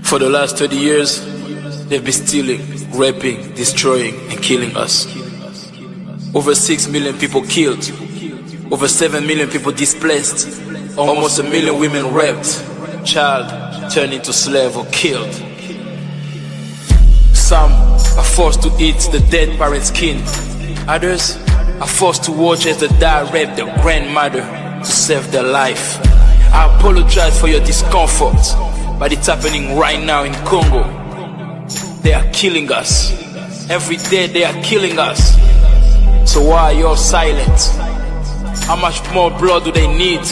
For the last 30 years, they've been stealing, raping, destroying, and killing us. Over 6 million people killed, over 7 million people displaced, almost 1 million women raped, child turned into slave or killed. Some are forced to eat the dead parent's skin. Others are forced to watch as the dad rape their grandmother to save their life. I apologize for your discomfort, but it's happening right now in Congo. They are killing us. Every day they are killing us. So why are you all silent? How much more blood do they need?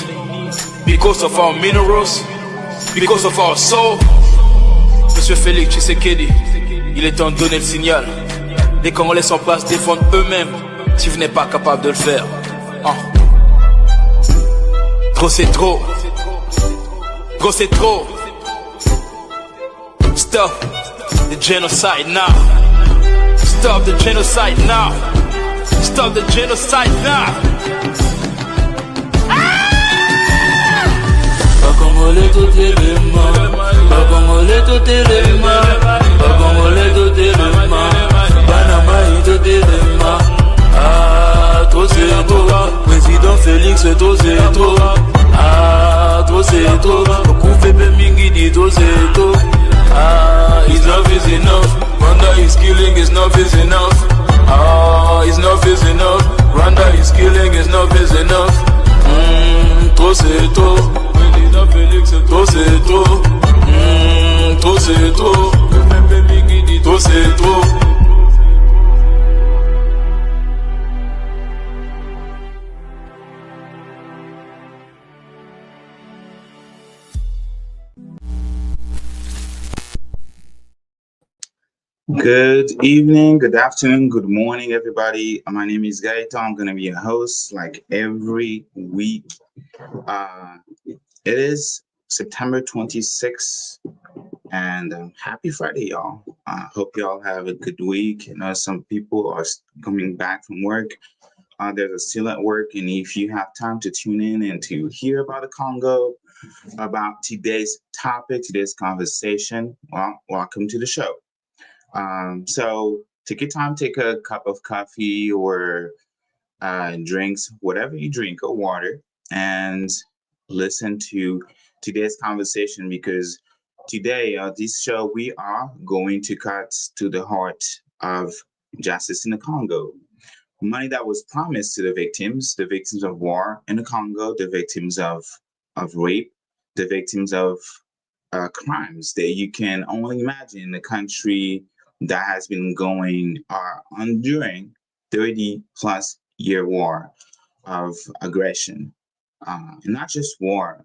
Because of our minerals? Because of our soul? Monsieur Félix Tshisekedi, il est temps de donner le signal. Les Congolais sont pas à se défendre eux-mêmes si vous n'êtes pas capable de le faire. Trop c'est trop. Trop c'est trop. Stop the genocide now. Stop the genocide now. Stop the genocide now. Congolais tout élément, Congolais tout élément, Congolais tout élément, Banamaï tout élément. Ah, trop c'est trop, président Félix trop c'est trop. Ah, trop c'est trop, Koufébé Mingi dit trop c'est trop. Ah, enough is enough, Rwanda is killing, enough is enough. Ah, enough is enough, Rwanda is killing, enough is enough. Trop c'est trop. Félix, trop c'est trop. Trop c'est trop. Trop c'est trop. Good evening, good afternoon, good morning, everybody. My name is Gaito. I'm going to be your host like every week. It is September 26th, and happy Friday, y'all. I hope y'all have a good week. You know, some people are coming back from work. Others are still at work, and if you have time to tune in and to hear about the Congo, about today's topic, today's conversation, well, welcome to the show. So take your time, take a cup of coffee or drinks, whatever you drink, or water, and listen to today's conversation, because today, this show, we are going to cut to the heart of justice in the Congo. Money that was promised to the victims of war in the Congo, the victims of rape, the victims of crimes that you can only imagine in a country that has been going enduring 30 plus year war of aggression. Not just war,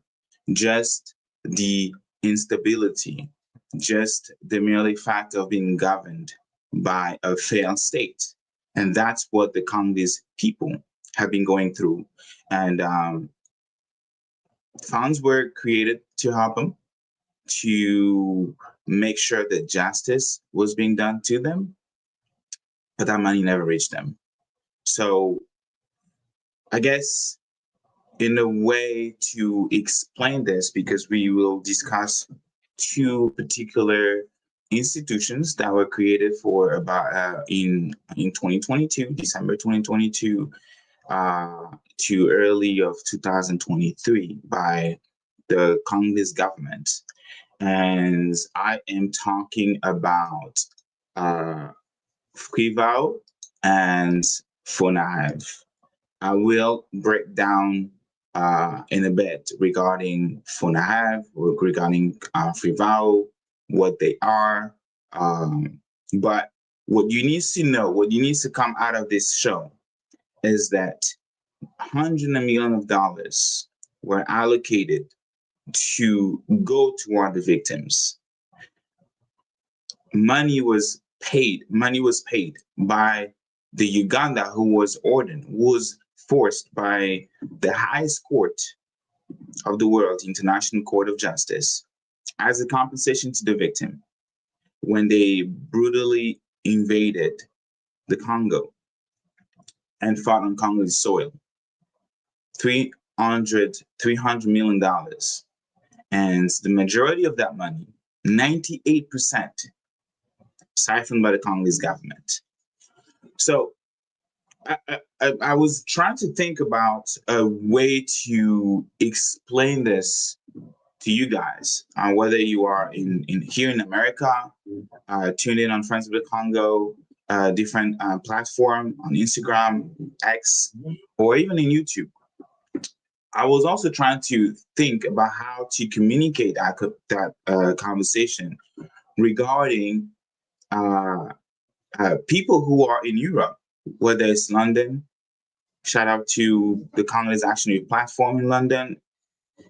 just the instability, just the merely fact of being governed by a failed state. And that's what the Congolese people have been going through. And funds were created to help them, to make sure that justice was being done to them, but that money never reached them. So I guess in a way to explain this, because we will discuss two particular institutions that were created for about in 2022, December 2022, to early of 2023 by the Congolese government. And I am talking about FRIVAO and FONAREV. I will break down in a bit regarding FONAREV, regarding FRIVAO, what they are. But what you need to know, what you need to come out of this show is that $100 million were allocated to go toward the victims. Money was paid by the Uganda, who was forced by the highest court of the world, International Court of Justice, as a compensation to the victim when they brutally invaded the Congo and fought on Congolese soil. $300 million. And the majority of that money 98% siphoned by the Congolese government. So I was trying to think about a way to explain this to you guys, whether you are in here in America, tuned in on Friends of the Congo, different platform on Instagram, X, or even in YouTube. I was also trying to think about how to communicate that conversation regarding people who are in Europe, whether it's London. Shout out to the Congolese Action Youth Platform in London.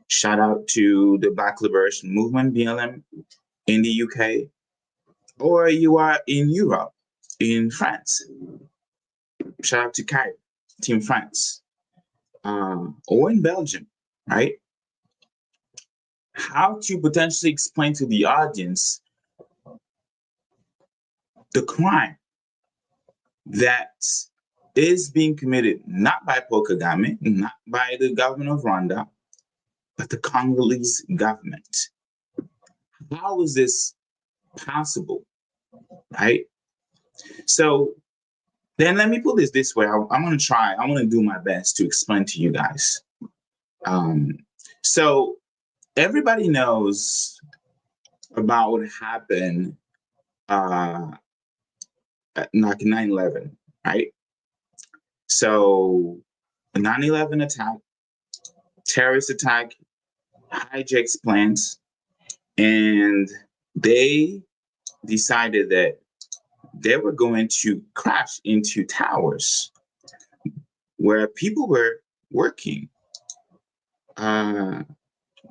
Shout out to the Black Liberation Movement, BLM, in the UK. Or you are in Europe, in France. Shout out to Kai, Team France. Or in Belgium, right? How to potentially explain to the audience the crime that is being committed not by Paul Kagame, not by the government of Rwanda, but the Congolese government. How is this possible, right? So then let me put this way. I'm going to do my best to explain to you guys. So everybody knows about what happened at 9/11, right? So a 9/11 attack, terrorist attack, hijacks planes, and they decided that they were going to crash into towers where people were working,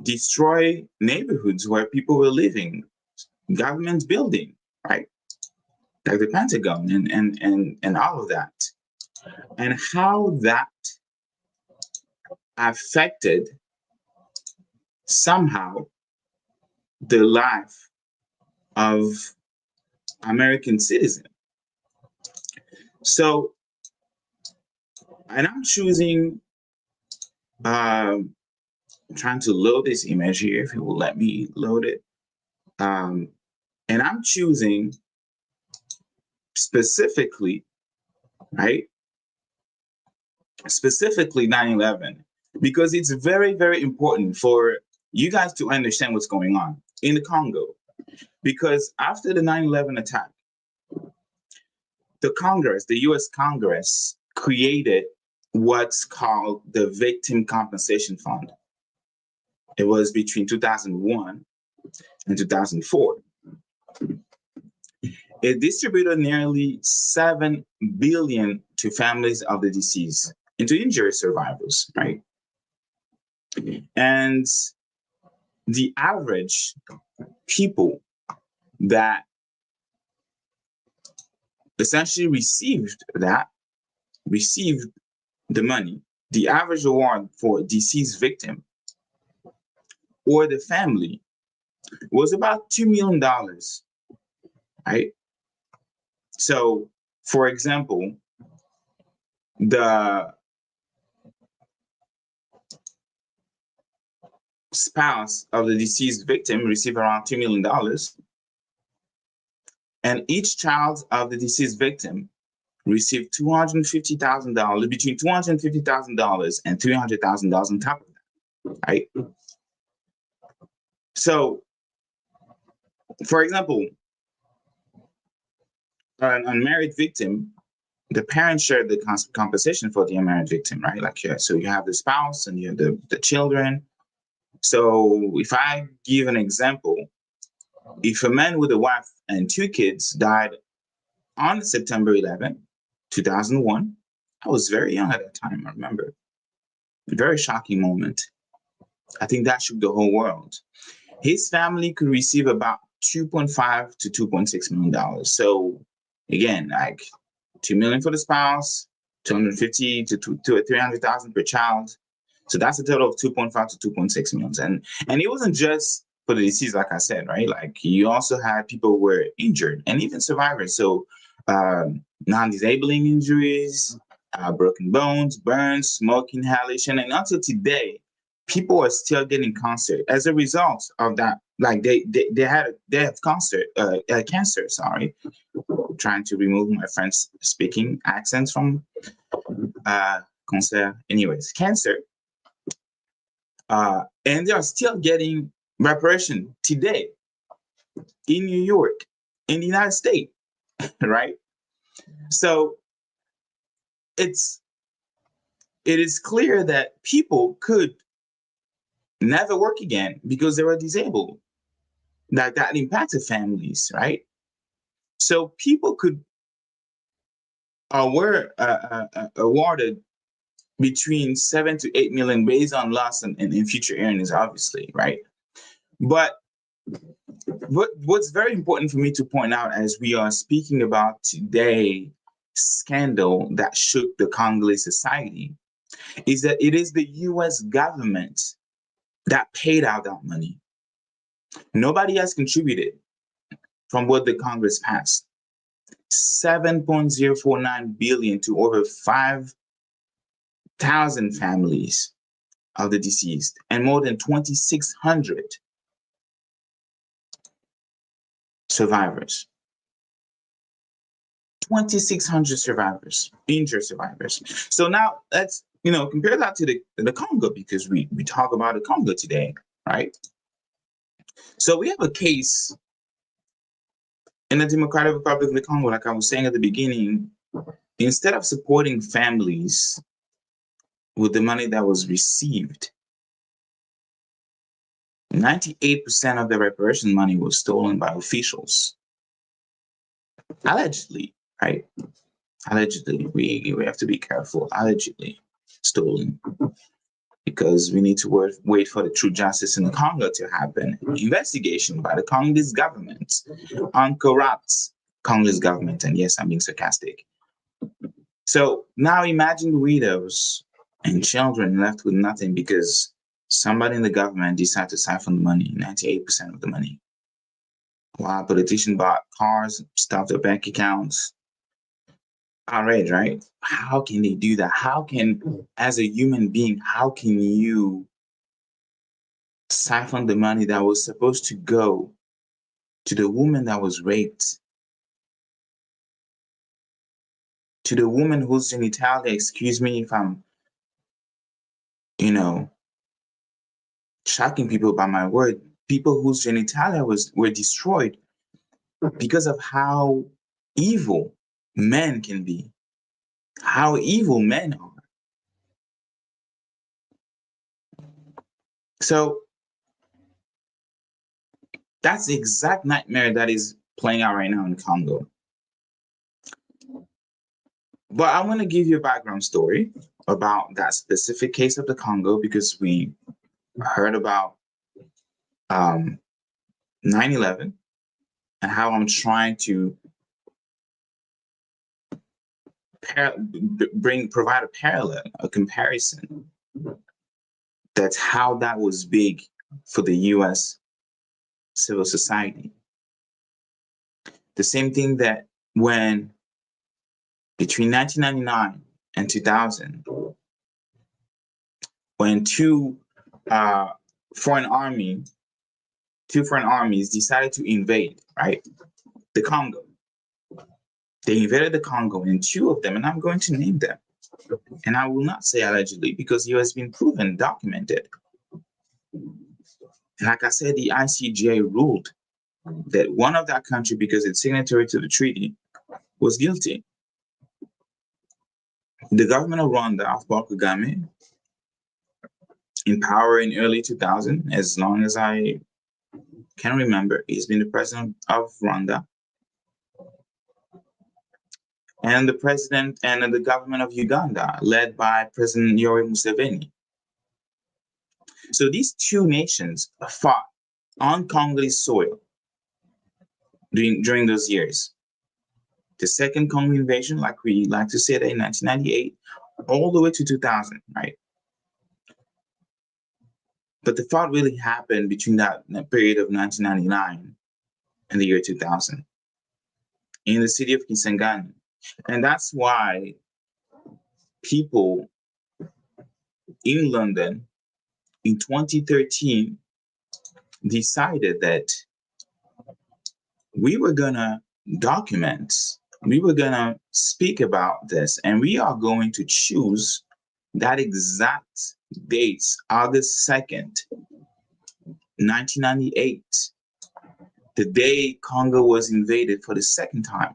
destroy neighborhoods where people were living, government building, right? Like the Pentagon and all of that. And how that affected somehow the life of American citizens. So, and I'm choosing, trying to load this image here, if it will let me load it. And I'm choosing specifically, right? Specifically 9/11, because it's very, very important for you guys to understand what's going on in the Congo. Because after the 9/11 attack, the Congress, the US Congress, created what's called the Victim Compensation Fund. It was between 2001 and 2004. It distributed nearly $7 billion to families of the deceased and to injury survivors, right? And the average people that essentially received the money, the average award for a deceased victim or the family was about $2 million, right? So, for example, the spouse of the deceased victim received around $2 million, and each child of the deceased victim received $250,000, between $250,000 and $300,000 on top of that, right? So, for example, an unmarried victim, the parents share the compensation for the unmarried victim, right? Like, so you have the spouse and you have the children. So if I give an example, if a man with a wife and 2 kids died on September 11, 2001, I was very young at that time, I remember. A very shocking moment. I think that shook the whole world. His family could receive about $2.5 to $2.6 million. So again, like $2 million for the spouse, $250 to $300,000 per child. So that's a total of $2.5 to $2.6 million. And it wasn't just for the deceased, like I said, right? Like you also had people who were injured and even survivors. So non-disabling injuries, broken bones, burns, smoke inhalation. And until today, people are still getting cancer as a result of that like they have cancer. Sorry, trying to remove my French speaking accents from cancer. Anyways, cancer. And they are still getting reparation today in New York, in the United States, right? So it is clear that people could never work again because they were disabled. That impacted families, right? So people were awarded between 7 to 8 million based on loss and future earnings, obviously, right? But what's very important for me to point out as we are speaking about today scandal that shook the Congolese society is that it is the US government that paid out that money. Nobody has contributed from what the Congress passed. 7.049 billion to over 5,000 families of the deceased and more than 2,600 survivors. 2,600 survivors, injured survivors. So now let's compare that to the Congo, because we talk about the Congo today, right? So we have a case in the Democratic Republic of the Congo, like I was saying at the beginning. Instead of supporting families with the money that was received, 98% of the reparation money was stolen by officials. Allegedly, right? Allegedly, we have to be careful. Allegedly stolen, because we need to wait for the true justice in the Congo to happen. Investigation by the Congolese government on corrupt Congolese government, and yes, I'm being sarcastic. So now imagine widows and children left with nothing because somebody in the government decided to siphon the money, 98% of the money. While politicians bought cars, stuffed their bank accounts. Outrage, right? How can they do that? How can, as a human being, how can you siphon the money that was supposed to go to the woman that was raped, to the woman whose genitalia, excuse me if I'm, shocking people by my word, people whose genitalia were destroyed because of how evil men can be, how evil men are. So that's the exact nightmare that is playing out right now in Congo. But I want to give you a background story about that specific case of the Congo, because we heard about 9/11 and how I'm trying to provide a parallel, a comparison. That's how that was big for the US civil society. The same thing that when between 1999 and 2000, when two foreign armies decided to invade, right, the Congo. They invaded the Congo, and two of them, and I'm going to name them, and I will not say allegedly because it has been proven, documented. And like I said, the ICJ ruled that one of that country, because it's signatory to the treaty, was guilty. The government of Rwanda, of Paul Kagame, in power in early 2000, as long as I can remember, he's been the president of Rwanda. And the president and the government of Uganda, led by President Yoweri Museveni. So these two nations fought on Congolese soil during those years. The second Congo invasion, like we like to say that, in 1998, all the way to 2000, right? But the fight really happened between that period of 1999 and the year 2000 in the city of Kisangani. And that's why people in London in 2013 decided that we were gonna document, we were gonna speak about this, and we are going to choose that exact dates, August 2nd, 1998, the day Congo was invaded for the second time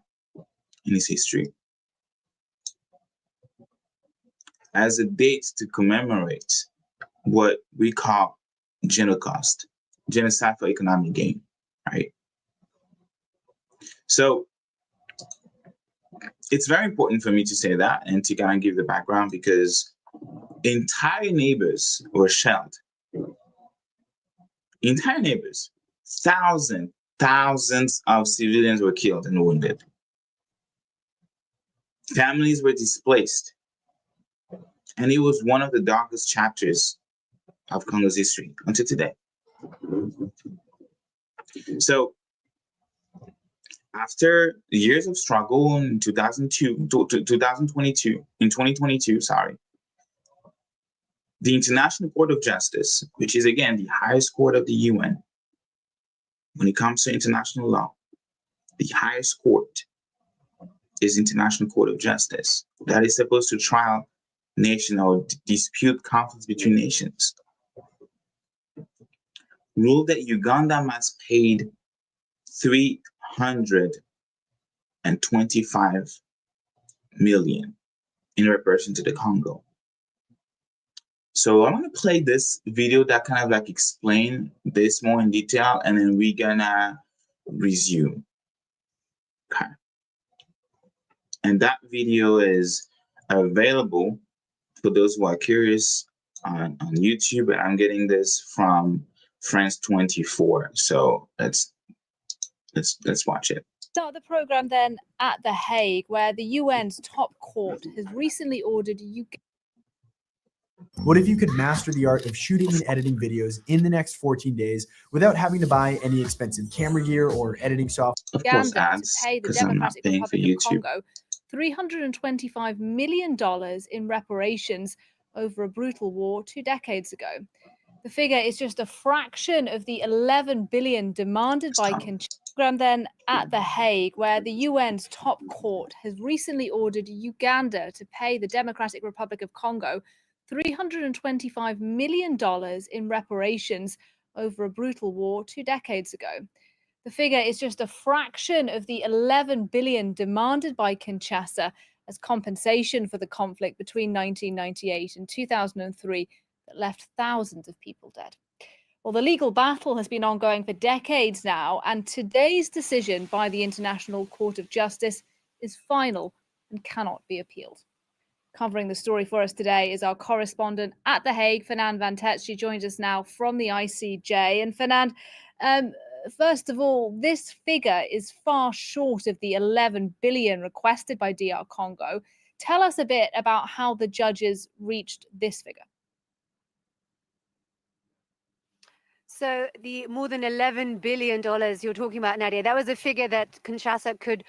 in its history, as a date to commemorate what we call GENOCOST, genocide for economic gain, right? So it's very important for me to say that and to kind of give the background, because entire neighbors were shelled. Entire neighbors, thousands of civilians were killed and wounded. Families were displaced. And it was one of the darkest chapters of Congo's history until today. So after years of struggle in 2022, the International Court of Justice, which is again the highest court of the UN when it comes to international law, the highest court is International Court of Justice, that is supposed to trial nation or dispute conflicts between nations, ruled that Uganda must pay 325 million in reparation to the Congo. So I'm gonna play this video that kind of like explain this more in detail, and then we're gonna resume. Okay. And that video is available for those who are curious on YouTube, and I'm getting this from France 24. So let's watch it. Start the program then at The Hague, where the UN's top court has recently ordered Uganda. What if you could master the art of shooting and editing videos in the next 14 days without having to buy any expensive camera gear or editing software? Of course, Uganda ads, to pay the because I'm not Democratic paying for Republic of YouTube. Congo $325 million in reparations over a brutal war 2 decades ago. The figure is just a fraction of the $11 billion demanded by Kinshasa. Then at The Hague, where the UN's top court has recently ordered Uganda to pay the Democratic Republic of Congo $325 million in reparations over a brutal war 2 decades ago. The figure is just a fraction of the $11 billion demanded by Kinshasa as compensation for the conflict between 1998 and 2003 that left thousands of people dead. Well, the legal battle has been ongoing for decades now, and today's decision by the International Court of Justice is final and cannot be appealed. Covering the story for us today is our correspondent at The Hague, Fernand van Tet. She joins us now from the ICJ. And Fernand, first of all, this figure is far short of the 11 billion requested by DR Congo. Tell us a bit about how the judges reached this figure. So the more than $11 billion you're talking about, Nadia, that was a figure that Kinshasa could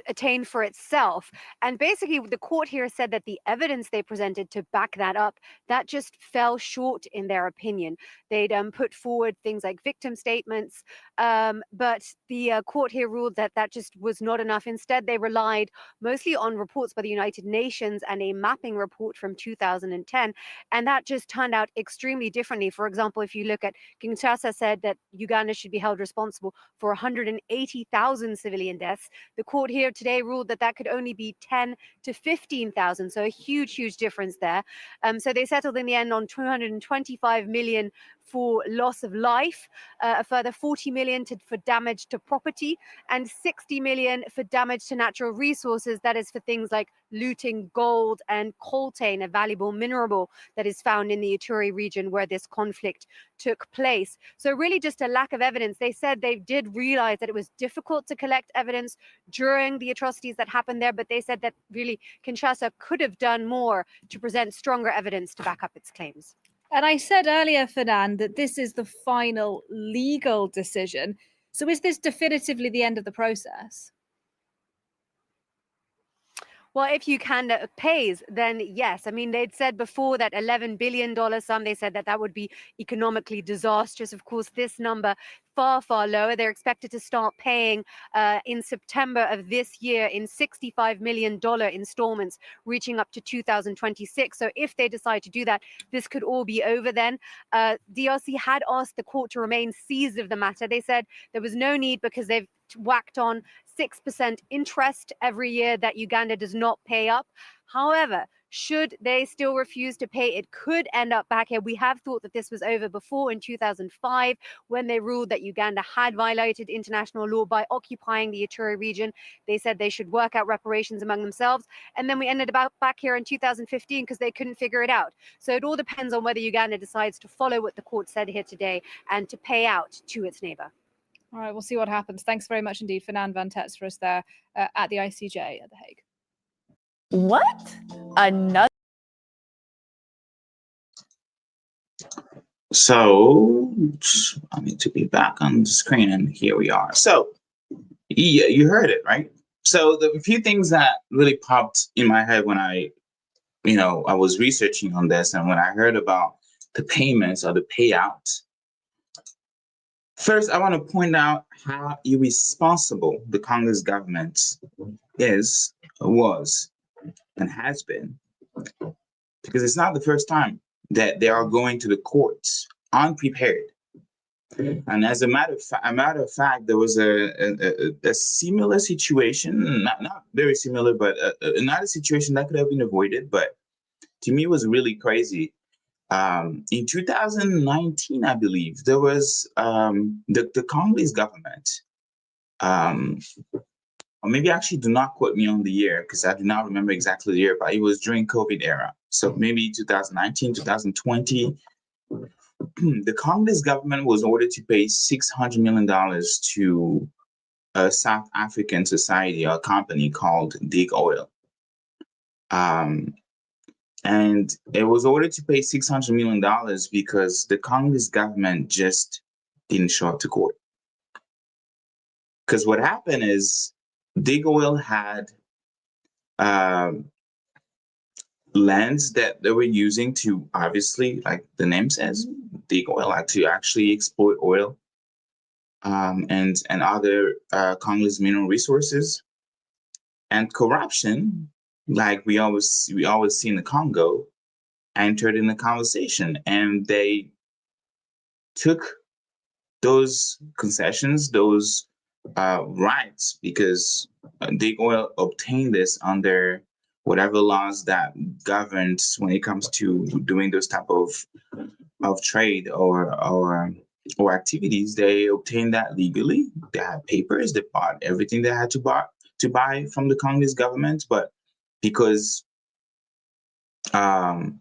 attain for itself. And basically, the court here said that the evidence they presented to back that up, that just fell short in their opinion. They'd put forward things like victim statements, but the court here ruled that that just was not enough. Instead, they relied mostly on reports by the United Nations and a mapping report from 2010. And that just turned out extremely differently. For example, if you look at Kinshasa said that Uganda should be held responsible for 180,000 civilian deaths. The court here today ruled that that could only be 10 to 15,000, so a huge difference there. So they settled in the end on 225 million for loss of life, a further 40 million for damage to property, and 60 million for damage to natural resources. That is for things like looting gold and coltan, a valuable mineral that is found in the Ituri region where this conflict took place. So really just a lack of evidence. They said they did realize that it was difficult to collect evidence during the atrocities that happened there, but they said that really Kinshasa could have done more to present stronger evidence to back up its claims. And I said earlier, Fernand, that this is the final legal decision. So is this definitively the end of the process? Well, if Uganda pays, then yes. I mean, they'd said before that $11 billion sum, they said that that would be economically disastrous. Of course, this number far, far lower. They're expected to start paying in September of this year in $65 million installments, reaching up to 2026. So if they decide to do that, this could all be over then. DRC had asked the court to remain seized of the matter. They said there was no need because they've whacked on 6% interest every year that Uganda does not pay up. However, should they still refuse to pay, it could end up back here. We have thought that this was over before in 2005 when they ruled that Uganda had violated international law by occupying the Ituri region. They said they should work out reparations among themselves. And then we ended up back here in 2015 because they couldn't figure it out. So it all depends on whether Uganda decides to follow what the court said here today and to pay out to its neighbor. All right, we'll see what happens. Thanks very much indeed, Fernand van Tetz, for us there at the ICJ at The Hague. What? Another. So I need to be back on the screen, and here we are. So yeah, you heard it, right? So the few things that really popped in my head when I was researching on this, and when I heard about the payments or the payout. First, I want to point out how irresponsible the Congolese government was, and has been, because it's not the first time that they are going to the courts unprepared. And as a matter of fact, there was a similar situation, not very similar, but another situation that could have been avoided. But to me, it was really crazy. In 2019, I believe, there was the Congolese government, or maybe actually do not quote me on the year because I do not remember exactly the year, but it was during COVID era. So maybe 2019, 2020, the Congolese government was ordered to pay $600 million to a South African society or company called Dig Oil. And it was ordered to pay $600 million because the Congolese government just didn't show up to court. Because what happened is Dig Oil had lands that they were using to, obviously, like the name says, dig oil, like to actually exploit oil and other Congolese mineral resources. And corruption, like we always see in the Congo, entered in the conversation, and they took those concessions, those rights, because Dig Oil obtained this under whatever laws that governs when it comes to doing those type of trade or activities. They obtained that legally. They had papers. They bought everything they had to buy from the Congolese government, but because Don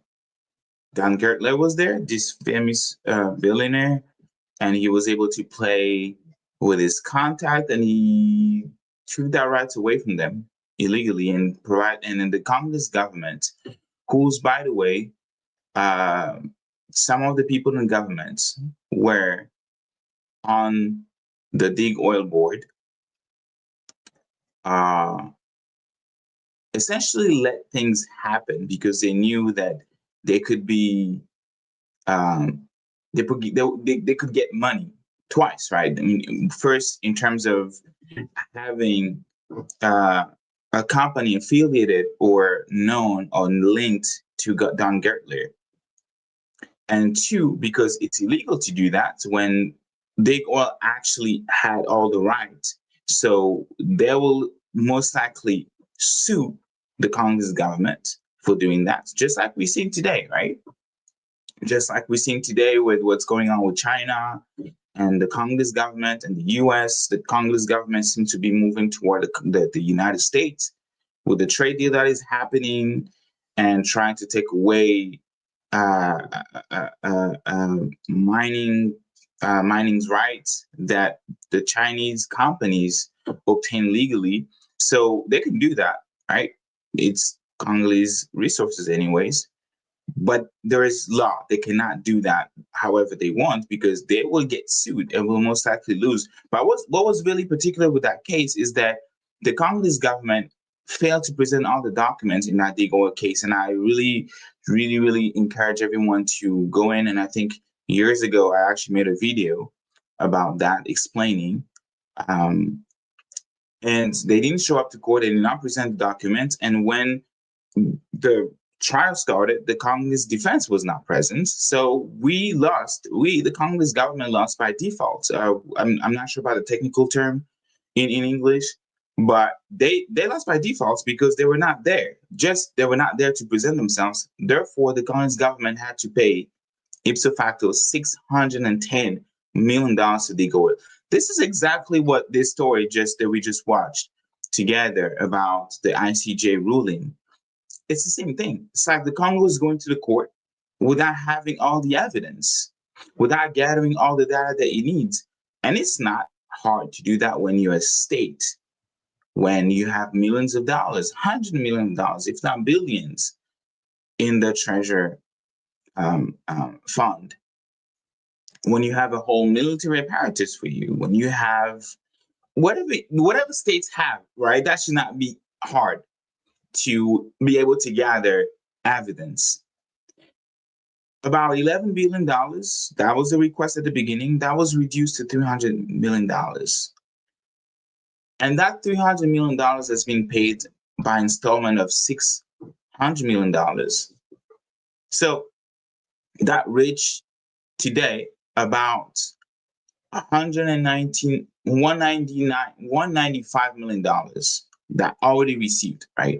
Gertler was there, this famous billionaire, and he was able to play with his contact, and he took that rights away from them illegally and then the Congolese government, who's, by the way, some of the people in government were on the Dig Oil board, essentially let things happen because they knew that they could be they could get money twice, right? I mean, first in terms of having a company affiliated or known or linked to Don Gertler, and two, because it's illegal to do that when Dig Oil actually had all the rights. So they will most likely sue the Congolese government for doing that, just like we see today, right? Just like we're seeing today with what's going on with China and the Congolese government and the US. The Congolese government seems to be moving toward the United States with the trade deal that is happening and trying to take away mining's rights that the Chinese companies obtain legally. So they can do that, right? It's Congolese resources anyways. But there is law. They cannot do that however they want because they will get sued and will most likely lose. But what was really particular with that case is that the Congolese government failed to present all the documents in that Digoa case. And I really, really, really encourage everyone to go in. And I think years ago, I actually made a video about that explaining. And they didn't show up to court. They did not present the documents. And when the trial started, the Congolese defense was not present. So we lost. The Congolese government lost by default. I'm not sure about the technical term in English, but they lost by default because they were not there. They were not there to present themselves. Therefore, the Congolese government had to pay ipso facto $610 million to Digoa. This is exactly what this story that we just watched together about the ICJ ruling. It's the same thing. It's like the Congo is going to the court without having all the evidence, without gathering all the data that it needs. And it's not hard to do that when you're a state, when you have millions of dollars, hundreds of millions of dollars, if not billions, in the treasure fund. When you have a whole military apparatus for you, when you have whatever states have, right? That should not be hard to be able to gather evidence. About $11 billion, that was the request at the beginning, that was reduced to $300 million. And that $300 million has been paid by installment of $600 million. So that reached today about $195 million that already received, right?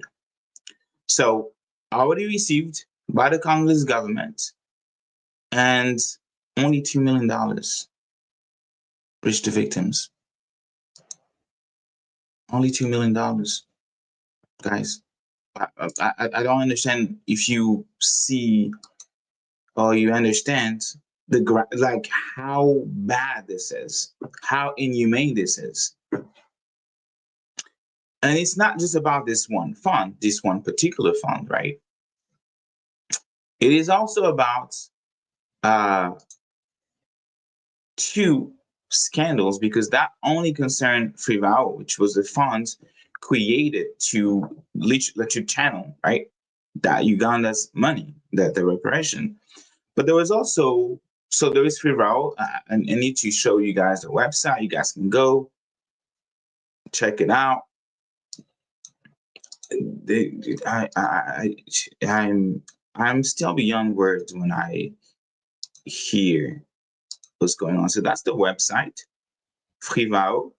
So already received by the Congolese government, and only $2 million reached the victims. Only $2 million, guys. I don't understand if you see or you understand like how bad this is, how inhumane this is. And it's not just about this one fund, this one particular fund, right? It is also about two scandals, because that only concerned FRIVAO, which was the fund created to channel, right, that Uganda's money, that the reparation. But there was also, so there is FRIVAO, and I need to show you guys the website. You guys can go check it out. I'm still beyond words when I hear what's going on. So that's the website, FRIVAO.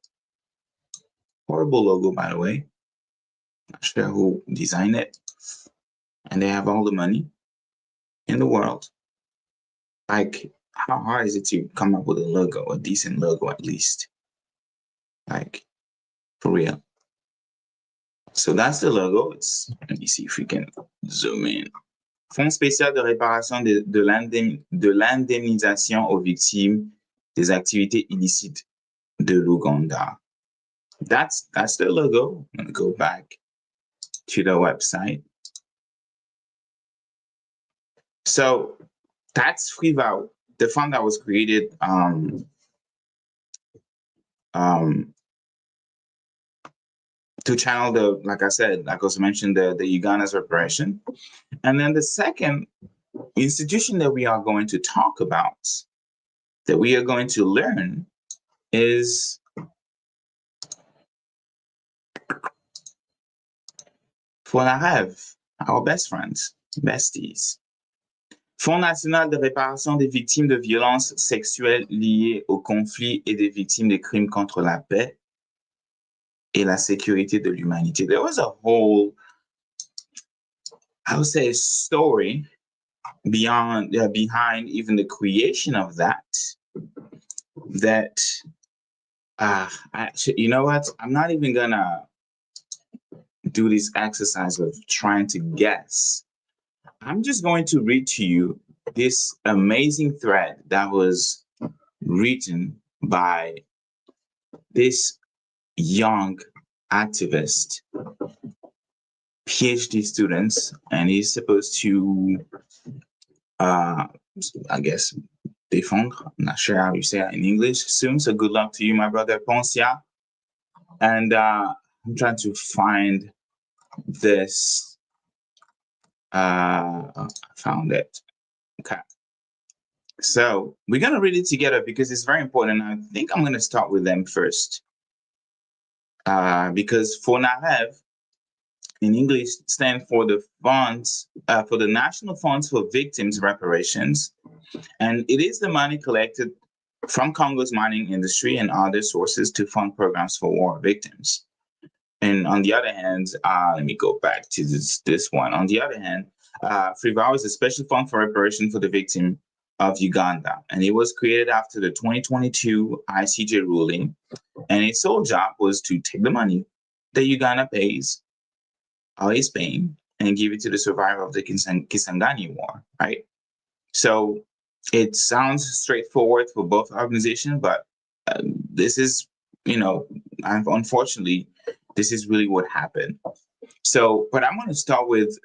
Horrible logo, by the way. Not sure who designed it. And they have all the money in the world. Like, how hard is it to come up with a logo, a decent logo at least? Like, for real. So that's the logo. Let me see if we can zoom in. Fonds spécial de réparation de l'indemnisation aux victimes des activités illicites de l'Ouganda. That's the logo. I'm going to go back to the website. So that's FRIVAO, the fund that was created to channel like I said, like I also mentioned, the Uganda's reparation. And then the second institution that we are going to talk about, that we are going to learn, is FONAREV, our best friends, besties. Fonds national de réparation des victimes de violences sexuelles liées au conflit et des victimes des crimes contre la paix et la sécurité de l'humanité. There was a whole, I would say, story behind even the creation of that. You know what? I'm not even gonna do this exercise of trying to guess. I'm just going to read to you this amazing thread that was written by this young activist, PhD students, and he's supposed to, I guess, défendre. I'm not sure how you say that in English soon, so good luck to you, my brother Poncia. And I'm trying to find this. I found it. Okay. So we're gonna read it together because it's very important. I think I'm gonna start with them first. Because FONAREV in English stands for the funds for the National Funds for Victims Reparations, and it is the money collected from Congo's mining industry and other sources to fund programs for war victims. And on the other hand, let me go back to this one. On the other hand, FRIVAO is a special fund for reparation for the victim of Uganda, and it was created after the 2022 ICJ ruling, and its sole job was to take the money that Uganda pays, or is paying, and give it to the survivor of the Kisangani War, right? So it sounds straightforward for both organizations, but this is, unfortunately, this is really what happened. So, but I'm going to start with,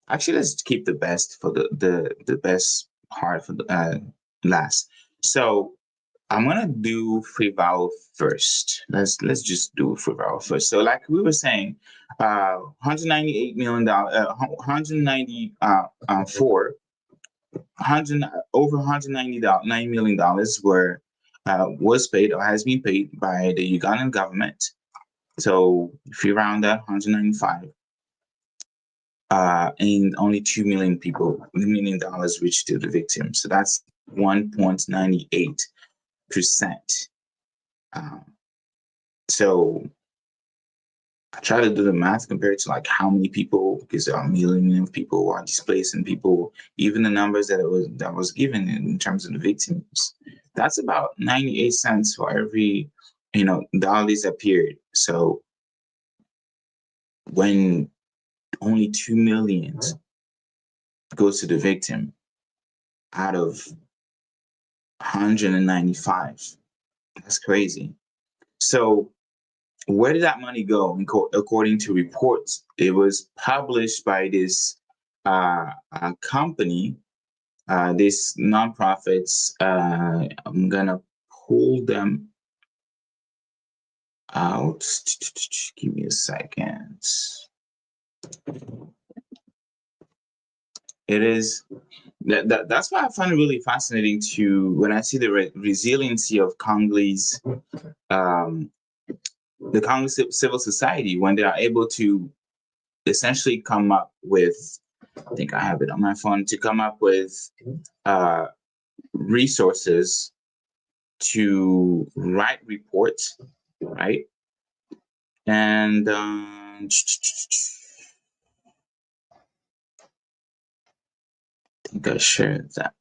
actually, let's keep the best for the best part for the last. So I'm going to do FRIVAO first. Let's just do FRIVAO first. So like we were saying, $198 million, over $190 million was paid or has been paid by the Ugandan government. So if you round that, 195, and only $2 million reached to the victim. So that's 1.98%. So I try to do the math compared to like how many people, because there are millions of people who are displaced, and people, even the numbers that was given in terms of the victims, that's about 98 cents for every dollar disappeared. So when only 2 million goes to the victim out of 195, that's crazy. So where did that money go? According to reports, it was published by this company, this nonprofits. I'm gonna pull them out. Give me a second. It is that's why I find it really fascinating when I see the resiliency of Congolese, the Congolese civil society, when they are able to essentially come up with, I think I have it on my phone, to come up with resources to write reports, right? And I think I shared that.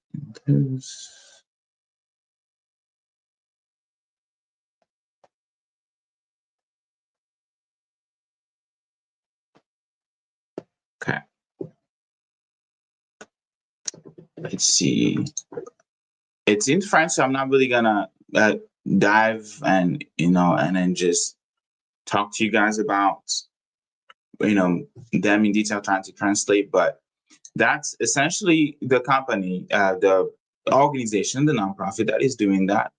Okay. Let's see. It's in French, so I'm not really gonna dive and then just talk to you guys about them in detail, trying to translate. But that's essentially the company, the organization, the nonprofit that is doing that.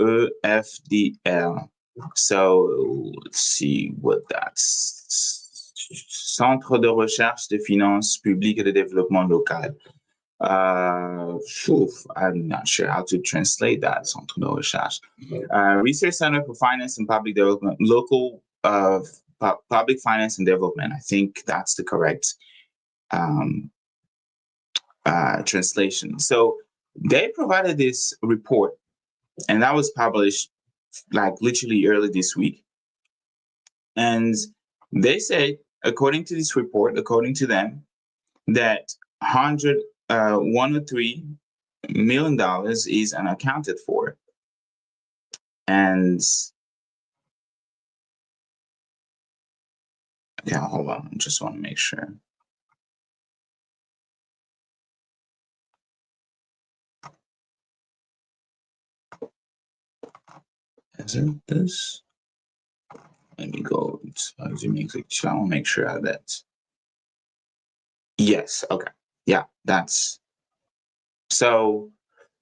CREFDL. So let's see what that's. Centre de recherche de finances publiques et de développement local. I'm not sure how to translate that. Centre de recherche. Research Center for Finance and Public Development, local public finance and development. I think that's the correct translation. So they provided this report, and that was published like literally early this week. And they said, according to this report, according to them, that $103 million is unaccounted for. And yeah, hold on, I just want to make sure. Is it this? Let me go. I want to make sure of that. Yes. Okay. Yeah, that's so.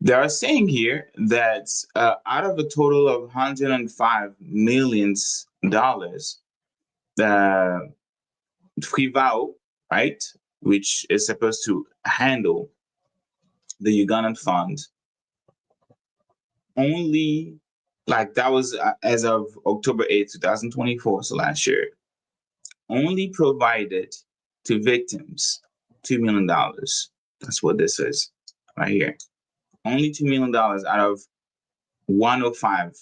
They are saying here that out of a total of $105 million, FRIVAO, right, which is supposed to handle the Ugandan fund, only, like that was as of October 8th, 2024, so last year, only provided to victims $2 million. That's what this is right here. Only $2 million out of 105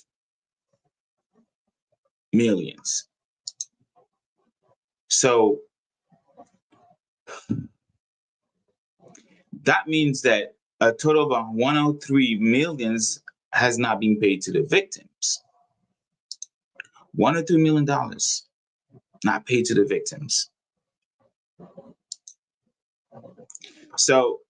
millions. So that means that a total of 103 millions has not been paid to the victims. $103 million not paid to the victims. So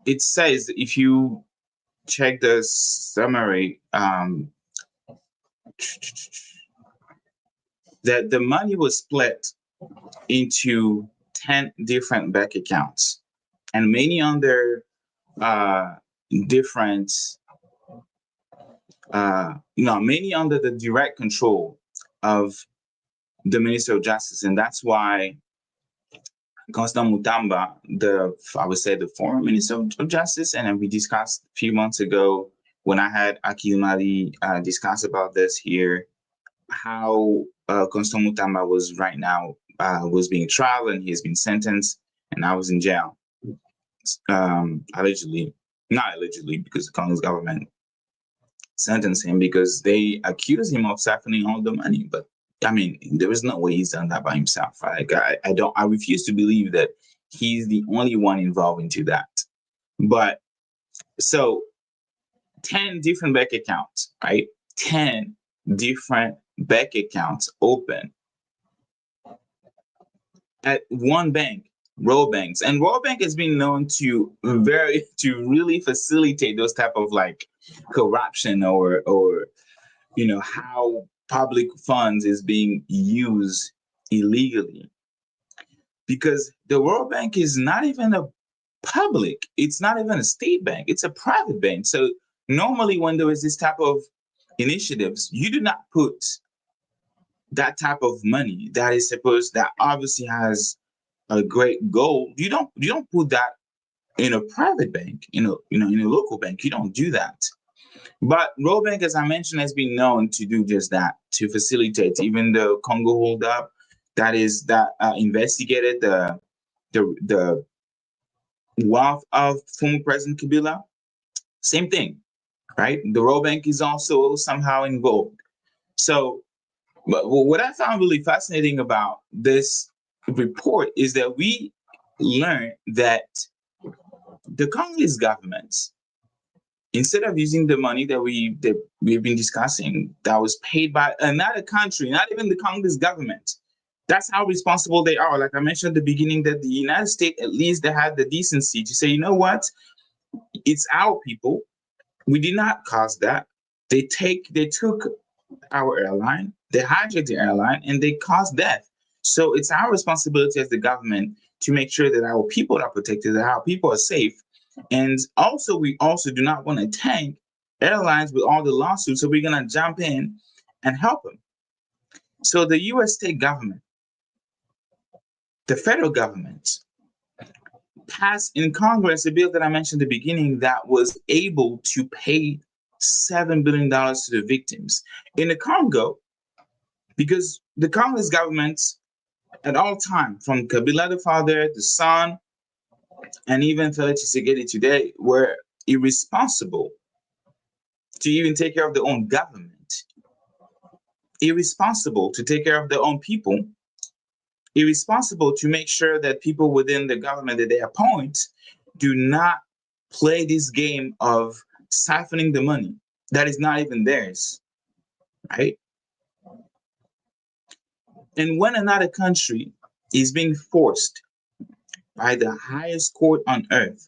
it says, if you check the summary, that the money was split into 10 different bank accounts, and many under different, many under the direct control of the Minister of Justice. And that's why Constant Mutamba, I would say the former Minister of Justice, and then we discussed a few months ago when I had Akil Mali discuss about this here, how Constant Mutamba was right now was being tried, and he has been sentenced, and I was in jail, allegedly, not allegedly, because the Congolese government sentenced him because they accused him of siphoning all the money. But I mean, there is no way he's done that by himself. Like, I refuse to believe that he's the only one involved into that. But so 10 different bank accounts, right? 10 different bank accounts open at one bank, Royal Banks. And Royal Bank has been known to really facilitate those type of like corruption or how public funds is being used illegally. Because the World Bank is not even a public, it's not even a state bank, it's a private bank. So normally when there is this type of initiatives, you do not put that type of money that obviously has a great goal. You don't put that in a private bank, in a local bank. You don't do that. But World Bank, as I mentioned, has been known to do just that, to facilitate. Even the Congo holdup, that investigated the wealth of former President Kabila. Same thing, right? The World Bank is also somehow involved. So, but what I found really fascinating about this report is that we learned that the Congolese government, instead of using the money that we've been discussing, that was paid by another country, not even the Congolese government. That's how responsible they are. Like I mentioned at the beginning, that the United States, at least they had the decency to say, you know what? It's our people. We did not cause that. They took our airline, they hijacked the airline, and they caused death. So it's our responsibility as the government to make sure that our people are protected, that our people are safe. And also, we also do not want to tank airlines with all the lawsuits, so we're going to jump in and help them. So the U.S. state government, the federal government, passed in Congress a bill that I mentioned at the beginning that was able to pay $7 billion to the victims in the Congo, because the Congolese government at all time, from Kabila the father, the son, and even Felix Tshisekedi today, were irresponsible to even take care of their own government, irresponsible to take care of their own people, irresponsible to make sure that people within the government that they appoint do not play this game of siphoning the money that is not even theirs, right? And when another country is being forced by the highest court on earth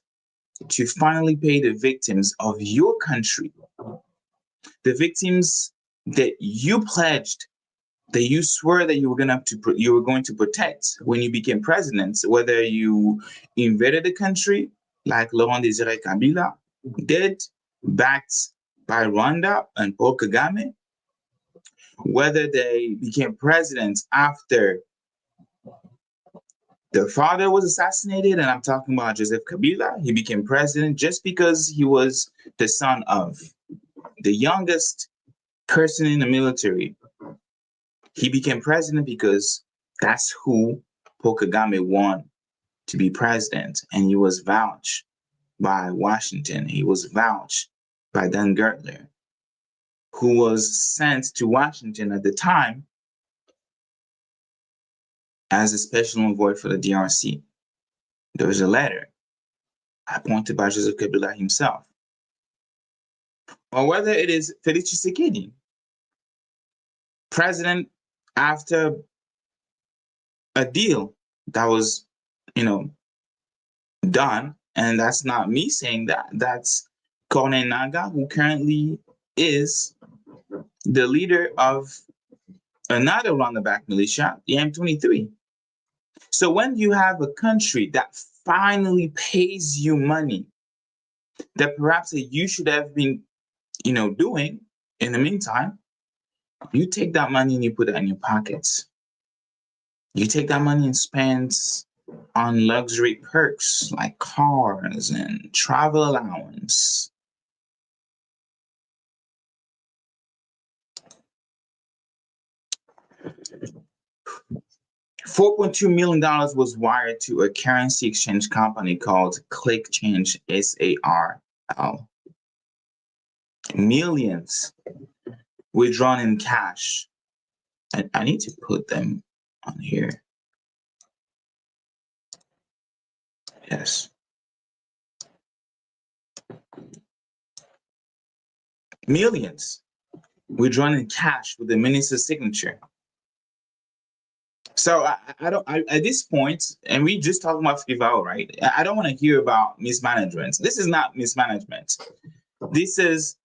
to finally pay the victims of your country, the victims that you pledged that you swore that you were going to protect when you became president, whether you invaded the country like Laurent Désiré Kabila did, backed by Rwanda and Paul Kagame, whether they became presidents after their father was assassinated, and I'm talking about Joseph Kabila. He became president just because he was the son of the youngest person in the military. He became president because that's who Paul Kagame wanted to be president, and he was vouched by Washington. He was vouched by Dan Gertler, who was sent to Washington at the time as a special envoy for the DRC. There was a letter appointed by Joseph Kabila himself. Or whether it is Félix Tshisekedi, president after a deal that was, done, and that's not me saying that. That's Corneille Nangaa, who currently is the leader of another roundabout militia, the M23. So when you have a country that finally pays you money that perhaps that you should have been, doing in the meantime, you take that money and you put it in your pockets. You take that money and spend on luxury perks like cars and travel allowance. $4.2 million was wired to a currency exchange company called ClickChange SARL. Millions withdrawn in cash. I need to put them on here. Yes. Millions withdrawn in cash with the minister's signature. So at this point, and we just talked about FRIVAO, right? I don't want to hear about mismanagement. This is not mismanagement. This is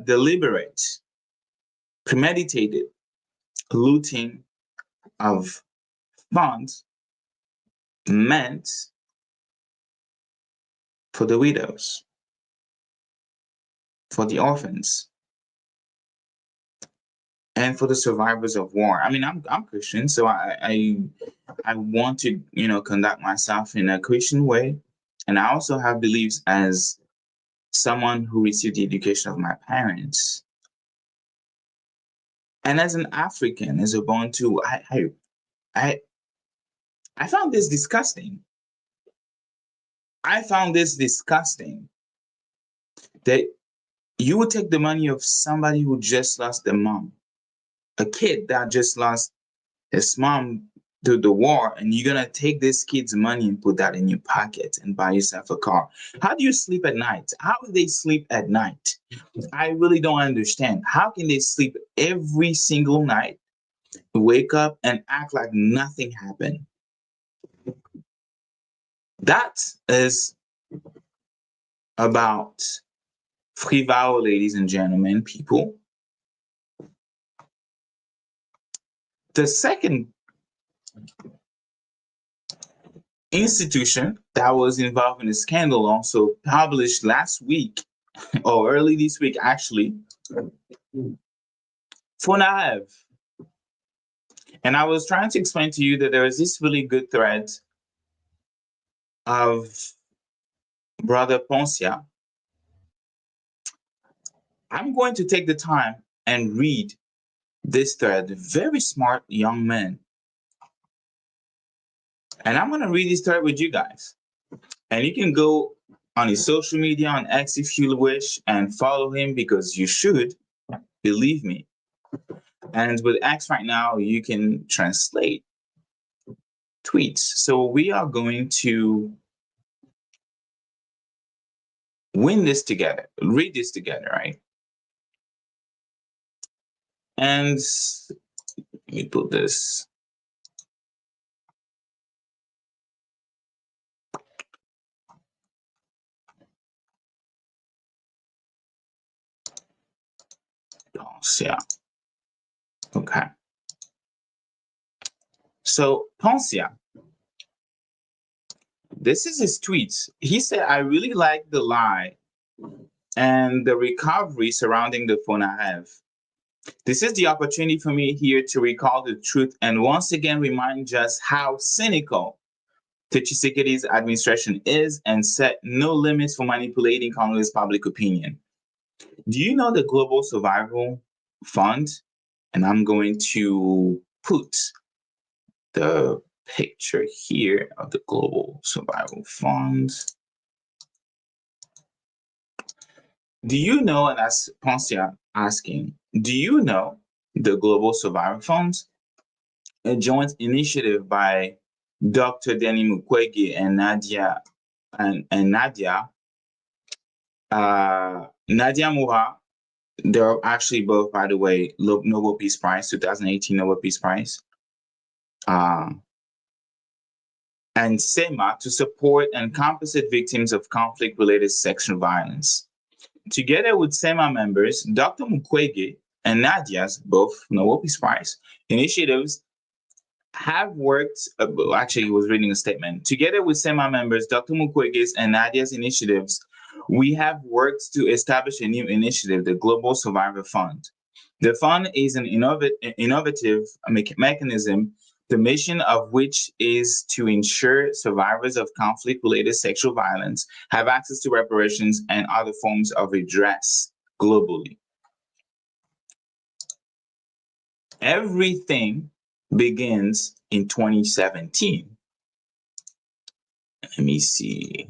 deliberate, premeditated looting of funds meant for the widows, for the orphans, and for the survivors of war. I mean, I'm Christian, so I want to conduct myself in a Christian way, and I also have beliefs as someone who received the education of my parents, and as an African, as a Bantu, I found this disgusting. I found this disgusting that you would take the money of somebody who just lost their mom, a kid that just lost his mom to the war, and you're gonna take this kid's money and put that in your pocket and buy yourself a car. How do you sleep at night? How do they sleep at night? I really don't understand. How can they sleep every single night, wake up and act like nothing happened? That is about FRIVAO, ladies and gentlemen, people. The second institution that was involved in the scandal also published last week, or early this week actually, FONAREV. And I was trying to explain to you that there is this really good thread of Brother Poncia. I'm going to take the time and read this thread. Very smart young man. And I'm going to read this thread with you guys. And you can go on his social media, on X if you wish, and follow him because you should, believe me. And with X right now, you can translate tweets. So we are going to win this together, read this together, right? And let me put this. Yeah. Okay. So Poncia, this is his tweets. He said, I really like the lie and the recovery surrounding the FONAREV. This is the opportunity for me here to recall the truth and once again remind just how cynical the Tshisekedi's administration is and set no limits for manipulating Congolese public opinion. Do you know the Global Survival Fund? And I'm going to put the picture here of the Global Survival Fund. Do you know, and as Poncia asking, do you know the Global Survival Fund? A joint initiative by Dr. Denis Mukwege and Nadia Moura. They're actually both, by the way, Nobel Peace Prize, 2018 Nobel Peace Prize. And SEMA to support and compensate victims of conflict-related sexual violence. Together with SEMA members, Dr. Mukwege and Nadia's, both Nobel Peace Prize, initiatives have worked, actually he was reading a statement. Together with SEMA members, Dr. Mukwege's and Nadia's initiatives, we have worked to establish a new initiative, the Global Survivor Fund. The fund is an innovative mechanism, the mission of which is to ensure survivors of conflict-related sexual violence have access to reparations and other forms of redress globally. Everything begins in 2017. Let me see.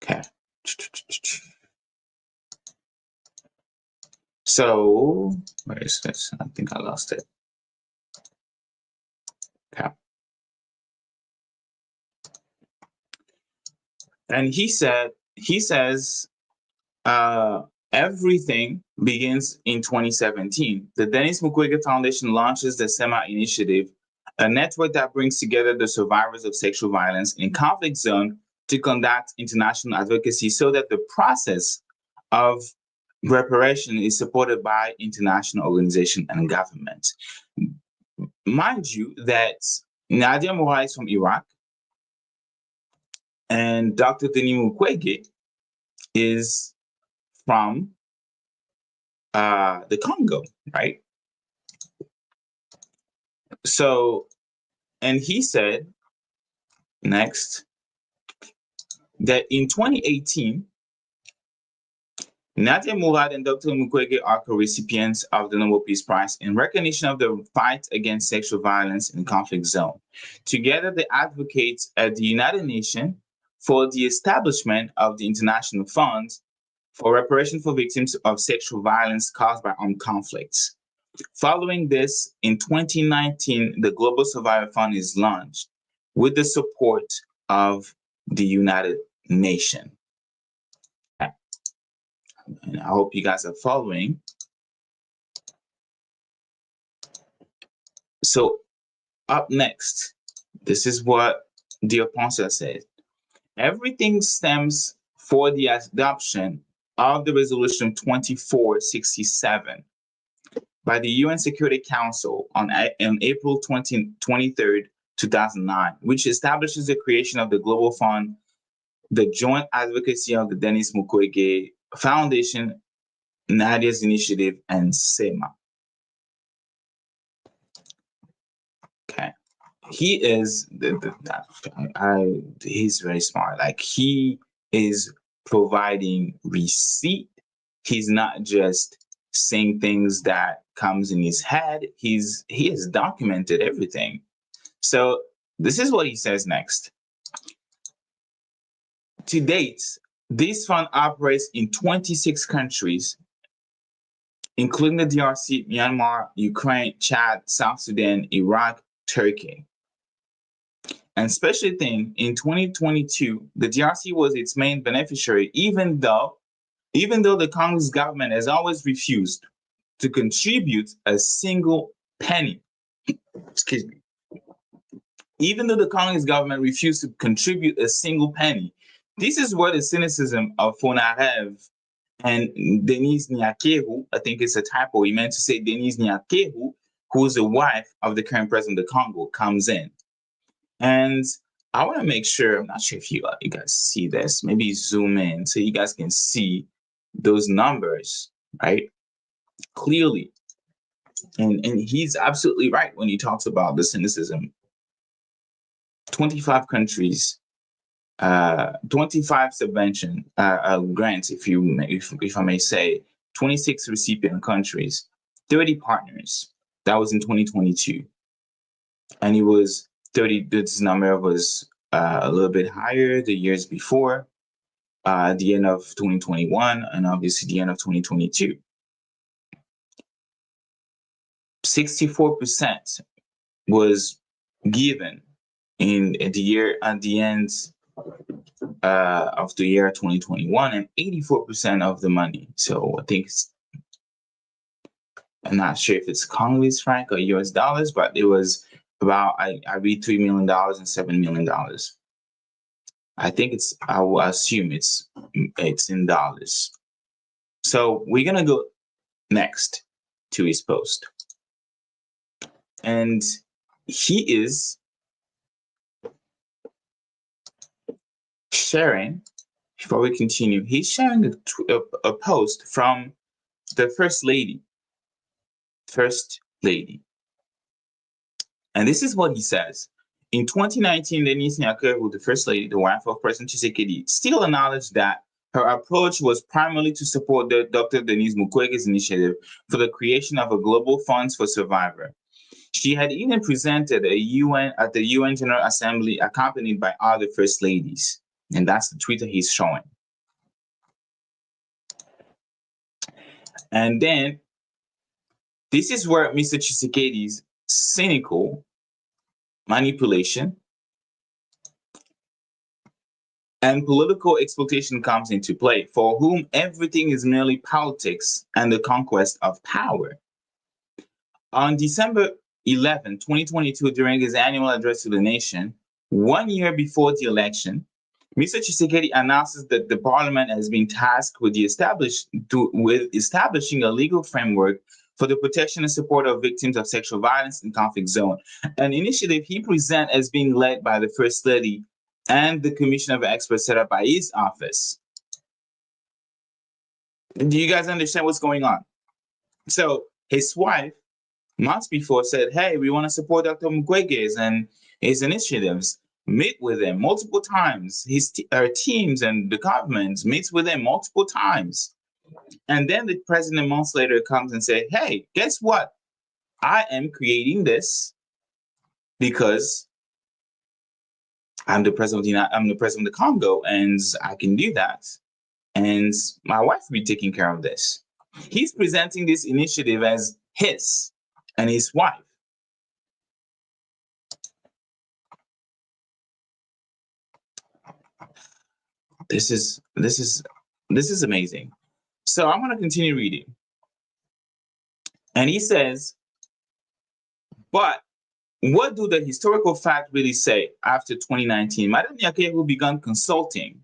Okay. So, where is this? I think I lost it. Okay. And he says, everything begins in 2017. The Denis Mukwege Foundation launches the SEMA initiative, a network that brings together the survivors of sexual violence in conflict zone to conduct international advocacy so that the process of reparation is supported by international organizations and governments. Mind you that Nadia Moura is from Iraq and Dr. Denis Mukwege is from the Congo, right? So, and he said next that in 2018, Nadia Mourad and Dr. Mukwege are co-recipients of the Nobel Peace Prize in recognition of the fight against sexual violence in conflict zone. Together, they advocate at the United Nations for the establishment of the International Fund for reparation for victims of sexual violence caused by armed conflicts. Following this, in 2019, the Global Survivor Fund is launched with the support of the United Nations. And I hope you guys are following. So up next, this is what Dear Ponsa said. Everything stems for the adoption of the resolution 2467 by the UN Security Council on April 23rd, 2009, which establishes the creation of the Global Fund, the joint advocacy of the Denis Mukwege Foundation, Nadia's Initiative, and SEMA. Okay. He is, he's very smart. Like, he is providing receipt. He's not just saying things that comes in his head. He has documented everything. So this is what he says next. To date, this fund operates in 26 countries, including the DRC, Myanmar, Ukraine, Chad, South Sudan, Iraq, Turkey. And special thing, in 2022, the DRC was its main beneficiary, even though the Congolese government has always refused to contribute a single penny. Excuse me. Even though the Congolese government refused to contribute a single penny. This is where the cynicism of FONAREV And Denise Nyakeru, I think it's a typo. He meant to say Denise Nyakeru, who's the wife of the current president of the Congo, comes in. And I want to make sure, I'm not sure if you guys see this, maybe zoom in so you guys can see those numbers, right? Clearly. And he's absolutely right when he talks about the cynicism. 25 countries, 25 subvention grants, if I may say, 26 recipient countries, 30 partners. That was in 2022. And it was 30, this number was a little bit higher the years before, the end of 2021, and obviously the end of 2022. 64% was given in the year at the end of the year 2021, and 84% of the money. So I think I'm not sure if it's Congolese franc or US dollars, but it was about, I read $3 million and $7 million. I think I will assume it's in dollars. So we're gonna go next to his post. And he is sharing, before we continue, he's sharing a post from the First Lady. And this is what he says. In 2019, Denise Nyakeru, the First Lady, the wife of President Tshisekedi, still acknowledged that her approach was primarily to support the Dr. Denis Mukwege's initiative for the creation of a global funds for survivors. She had even presented at the UN General Assembly accompanied by other First Ladies. And that's the tweet that he's showing. And then this is where Mr. Tshisekedi's cynical manipulation and political exploitation comes into play, for whom everything is merely politics and the conquest of power. On December 11, 2022, during his annual address to the nation, 1 year before the election, Mr. Tshisekedi announces that the parliament has been tasked with establishing a legal framework for the protection and support of victims of sexual violence in conflict zone, an initiative he presents as being led by the First Lady and the commission of experts set up by his office. Do you guys understand what's going on? So his wife, months before, said, hey, we want to support Dr. Mukwege's and his initiatives. Meet with him multiple times. Our teams and the government meets with him multiple times. And then the president months later comes and says, hey, guess what? I am creating this because I'm the president of the Congo, and I can do that. And my wife will be taking care of this. He's presenting this initiative as his and his wife. This is amazing. So I'm going to continue reading. And he says, but what do the historical facts really say? After 2019, Madame Nyakeru began consulting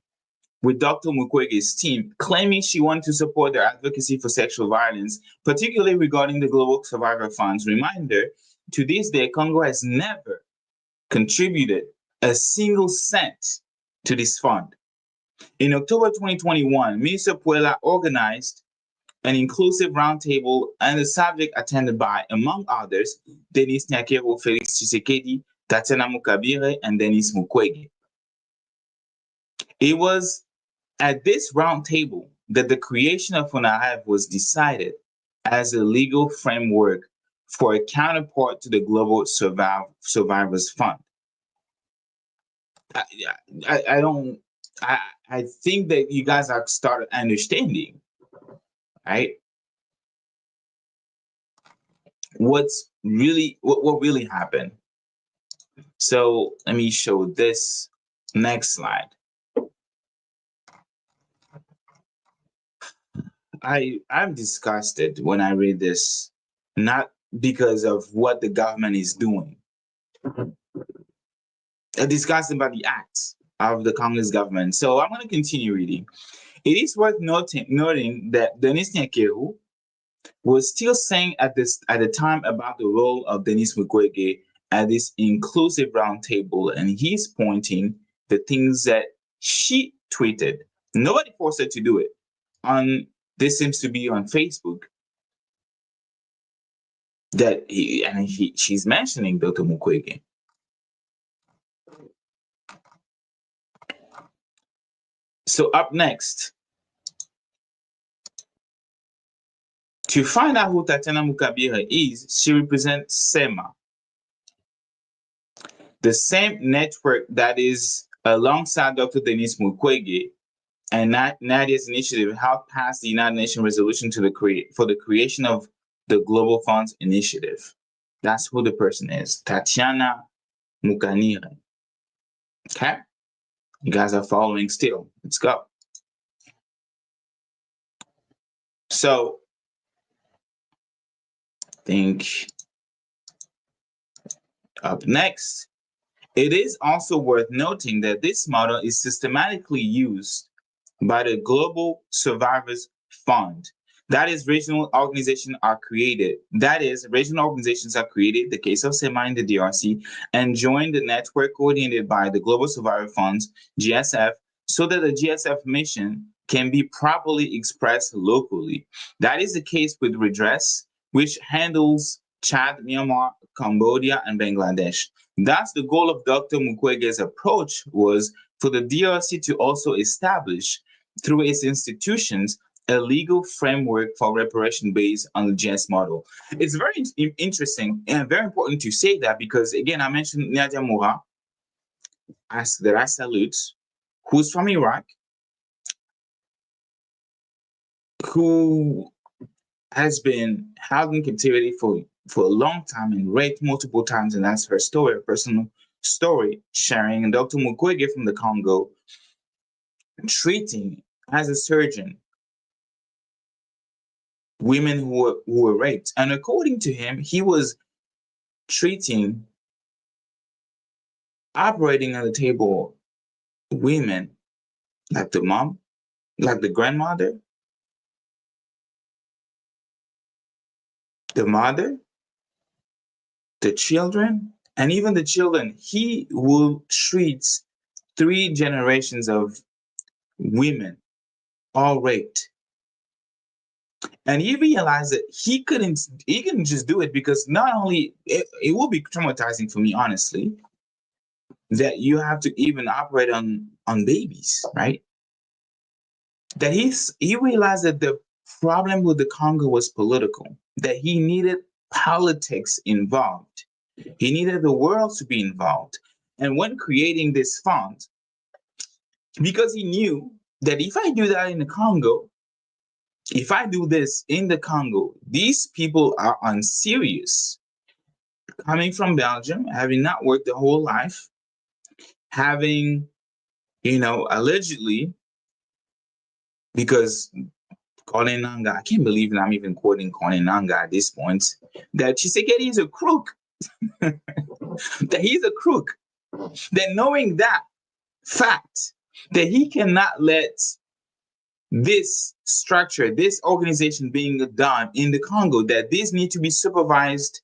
with Dr. Mukwege's team, claiming she wanted to support their advocacy for sexual violence, particularly regarding the Global Survivor Funds. Reminder, to this day, Congo has never contributed a single cent to this fund. In October 2021, Minister Puela organized an inclusive roundtable and the subject attended by, among others, Denis Nyakeru, Felix Tshisekedi, Tatiana Mukabire, and Denis Mukwege. It was at this roundtable that the creation of FONAREV was decided as a legal framework for a counterpart to the Global Survivors Fund. I think that you guys have started understanding, right? What really happened. So let me show this next slide. I'm disgusted when I read this, not because of what the government is doing. I'm disgusted about the acts of the Congolese government. So I'm going to continue reading. It is worth noting that Denis Nyakeru was still saying at the time about the role of Denis Mukwege at this inclusive roundtable, and he's pointing the things that she tweeted. Nobody forced her to do it. This seems to be on Facebook that she's mentioning Dr. Mukwege. So up next, to find out who Tatiana Mukabira is, she represents SEMA, the same network that is alongside Dr. Denis Mukwege and Nadia's initiative helped pass the United Nations resolution for the creation of the Global Funds Initiative. That's who the person is, Tatiana Mukanire. Okay? You guys are following still. Let's go. So, I think up next, it is also worth noting that this model is systematically used by the Global Survivors Fund. That is, regional organizations are created. The case of SEMA in the DRC, and join the network coordinated by the Global Survivor Funds, GSF, so that the GSF mission can be properly expressed locally. That is the case with Redress, which handles Chad, Myanmar, Cambodia, and Bangladesh. Thus, the goal of Dr. Mukwege's approach was for the DRC to also establish, through its institutions, a legal framework for reparation based on the GS model. It's very interesting and very important to say that because, again, I mentioned Nadia Moura, that I salute, who's from Iraq, who has been held in captivity for a long time and raped multiple times, and that's her story, her personal story sharing. And Dr. Mukwege from the Congo treating as a surgeon women who were raped. And according to him, he was operating on the table women like the mom, like the grandmother, the mother, the children, and even the children. He will treat 3 generations of women, all raped. And he realized that he couldn't just do it because not only it will be traumatizing for me, honestly, that you have to even operate on babies, right? That he realized that the problem with the Congo was political, that he needed politics involved. He needed the world to be involved. And when creating this fund, because he knew that if I do that in the Congo, if I do this in the Congo, these people are unserious. Coming from Belgium, having not worked their whole life, having, allegedly, because Kone Nanga, I can't believe that I'm even quoting Kone Nanga at this point, that Tshisekedi is a crook. That he's a crook. That knowing that fact, that he cannot let this structure, this organization being done in the Congo, that this need to be supervised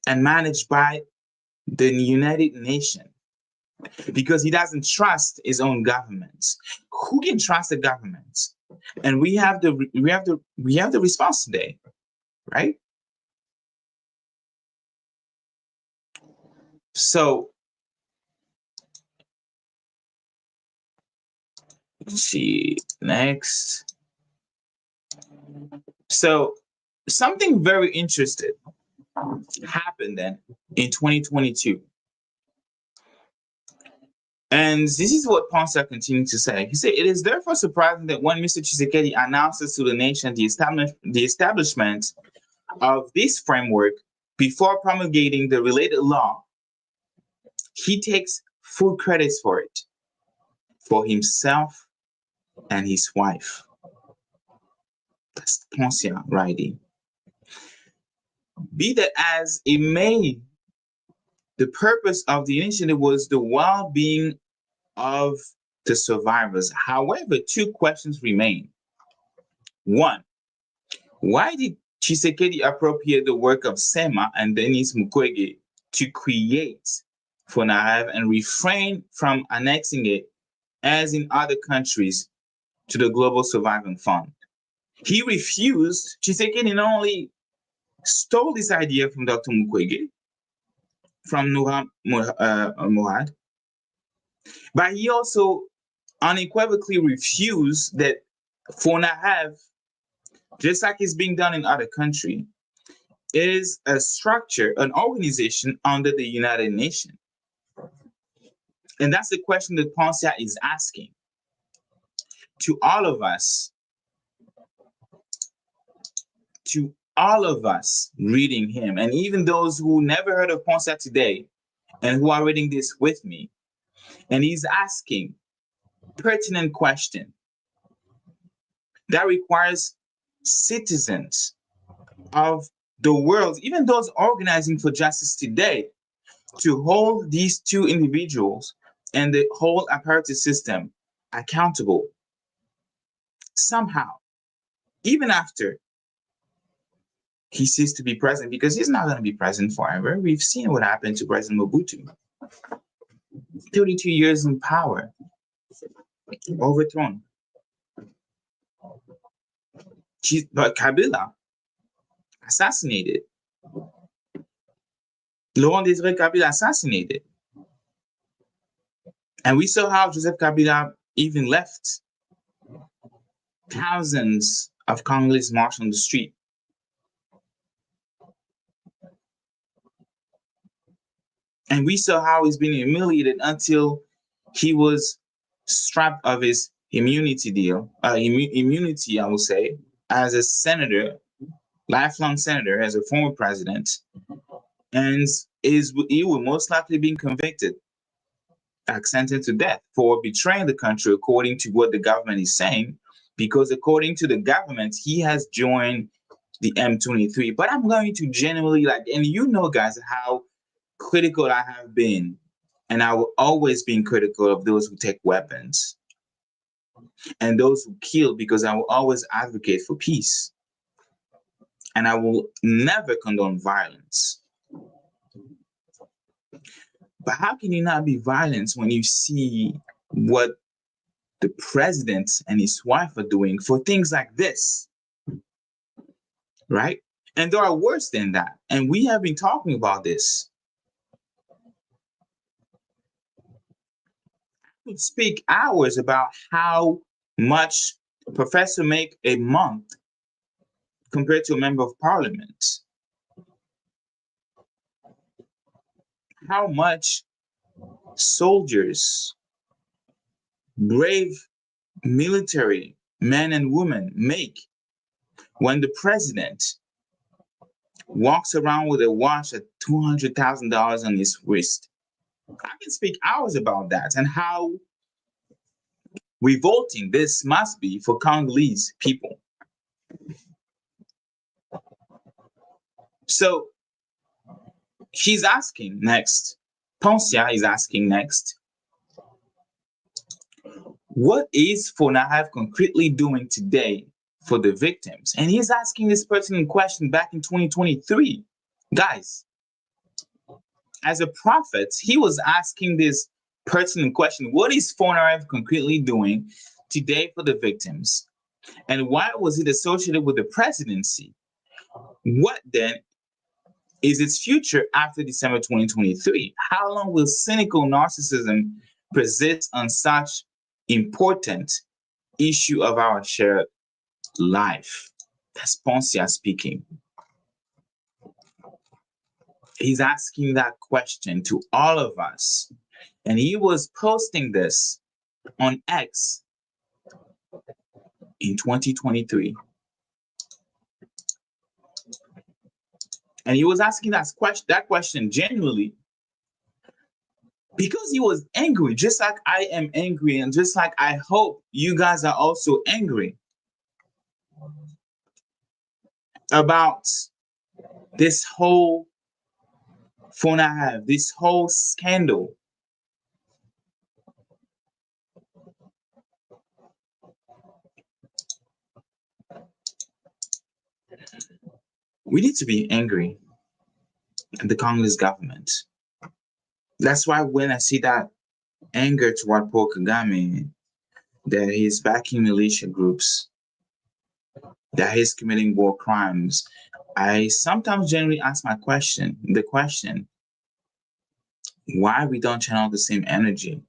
and managed by the United Nations, because he doesn't trust his own governments. Who can trust the governments? And we have the response today, right? So let's see next. So something very interesting happened then in 2022. And this is what Ponsa continued to say. He said, it is therefore surprising that when Mr. Tshisekedi announces to the nation the establishment of this framework before promulgating the related law, he takes full credits for it, for himself and his wife. That's Ponsa writing. Be that as it may, the purpose of the initiative was the well-being of to survivors. However, two questions remain. One, why did Tshisekedi appropriate the work of Sema and Denis Mukwege to create FONAREV and refrain from annexing it, as in other countries, to the Global Survival Fund? He refused. Tshisekedi not only stole this idea from Dr. Mukwege, from Noura Mourad, but he also unequivocally refused that FONAREV, just like it's being done in other countries, is a structure, an organization under the United Nations. And that's the question that Poncia is asking to all of us, reading him, and even those who never heard of Poncia today and who are reading this with me. And he's asking pertinent question that requires citizens of the world, even those organizing for justice today, to hold these two individuals and the whole apparatus system accountable somehow, even after he ceased to be president, because he's not going to be president forever. We've seen what happened to President Mobutu. 32 years in power, overthrown. But Kabila, assassinated. Laurent Désiré Kabila assassinated. And we saw how Joseph Kabila even left. Thousands of Congolese marched on the street. And we saw how he's been humiliated until he was stripped of his immunity, I will say, as a senator, lifelong senator, as a former president, and he will most likely be convicted, sentenced to death for betraying the country, according to what the government is saying, because according to the government, he has joined the M23. But I'm going to genuinely, and you know, guys, how critical I have been, and I will always be critical of those who take weapons and those who kill, because I will always advocate for peace. And I will never condone violence. But how can you not be violent when you see what the president and his wife are doing for things like this, right? And there are worse than that. And we have been talking about this. I could speak hours about how much a professor make a month compared to a member of parliament. How much soldiers, brave military men and women make when the president walks around with a watch at $200,000 on his wrist. I can speak hours about that and how revolting this must be for Congolese people. So he's asking next, Poncia is asking next, what is FONAREV concretely doing today for the victims? And he's asking this pertinent question back in 2023. Guys, as a prophet, he was asking this pertinent question. What is FONAREV concretely doing today for the victims? And why was it associated with the presidency? What then is its future after December 2023? How long will cynical narcissism persist on such important issue of our shared life? That's Poncia speaking. He's asking that question to all of us. And he was posting this on X in 2023. And he was asking that question genuinely because he was angry, just like I am angry, and just like I hope you guys are also angry about this whole FONAREV, this whole scandal. We need to be angry at the Congolese government. That's why when I see that anger toward Paul Kagame, that he's backing militia groups, that he's committing war crimes, I sometimes generally ask the question, why we don't channel the same energy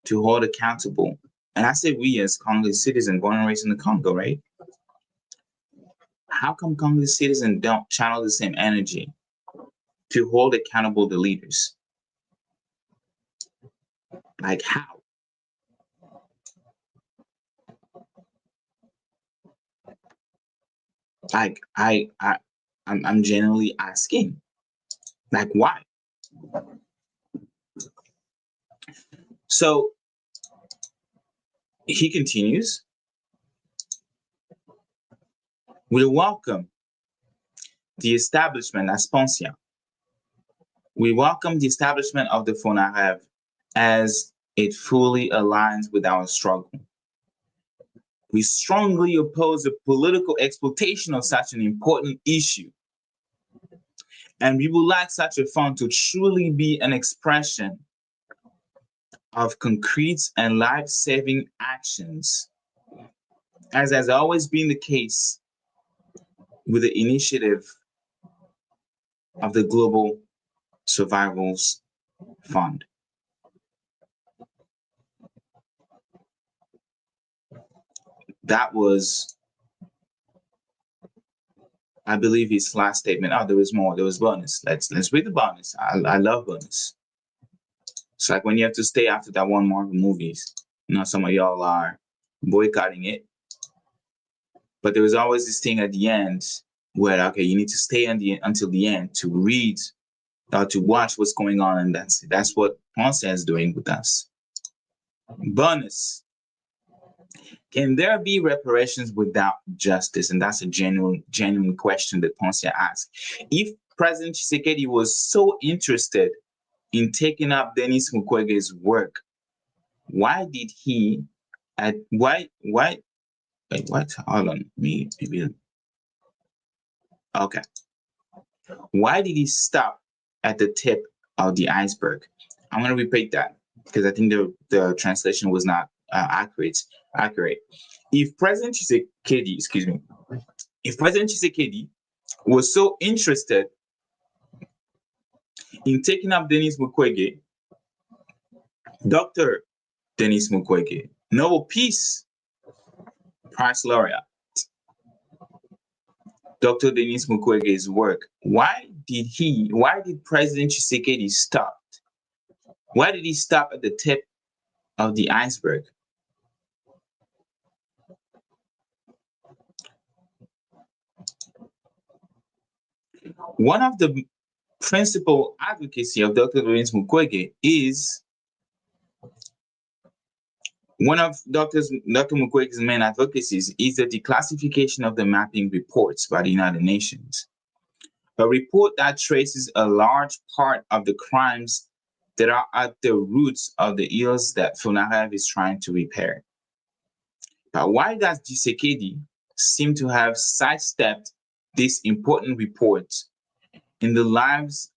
to hold accountable? And I say we as Congolese citizens born and raised in the Congo, right? How come Congolese citizens don't channel the same energy to hold accountable the leaders? Like how? Like I'm genuinely asking, like why? So he continues. We welcome the establishment as Poncia. We welcome the establishment of the FONAREV as it fully aligns with our struggle. We strongly oppose the political exploitation of such an important issue. And we would like such a fund to truly be an expression of concrete and life-saving actions, as has always been the case with the initiative of the Global Survivals Fund. That was, I believe, his last statement. Oh, there was more. There was bonus. Let's read the bonus. I love bonus. It's like when you have to stay after that one Marvel movies. You know, some of y'all are boycotting it. But there was always this thing at the end where, okay, you need to stay until the end to read or to watch what's going on. And that's what Ponce is doing with us. Bonus. Can there be reparations without justice? And that's a genuine question that Ponce asked. If President Tshisekedi was so interested in taking up Denis Mukwege's work, why did he wait, what? Hold on, maybe. Okay. Why did he stop at the tip of the iceberg? I'm going to repeat that because I think the translation was not accurate. If President Tshisekedi was so interested in taking up Denis Mukwege, Dr. Denis Mukwege, Nobel Peace Prize laureate, Dr. Denis Mukwege's work, why did President Tshisekedi stop? Why did he stop at the tip of the iceberg? One of the principal advocacy of Dr. Denis Mukwege is one of Dr. Mukwege's main advocacies is the declassification of the mapping reports by the United Nations. A report that traces a large part of the crimes that are at the roots of the ills that FONAREV is trying to repair. But why does Tshisekedi seem to have sidestepped this important report in the lives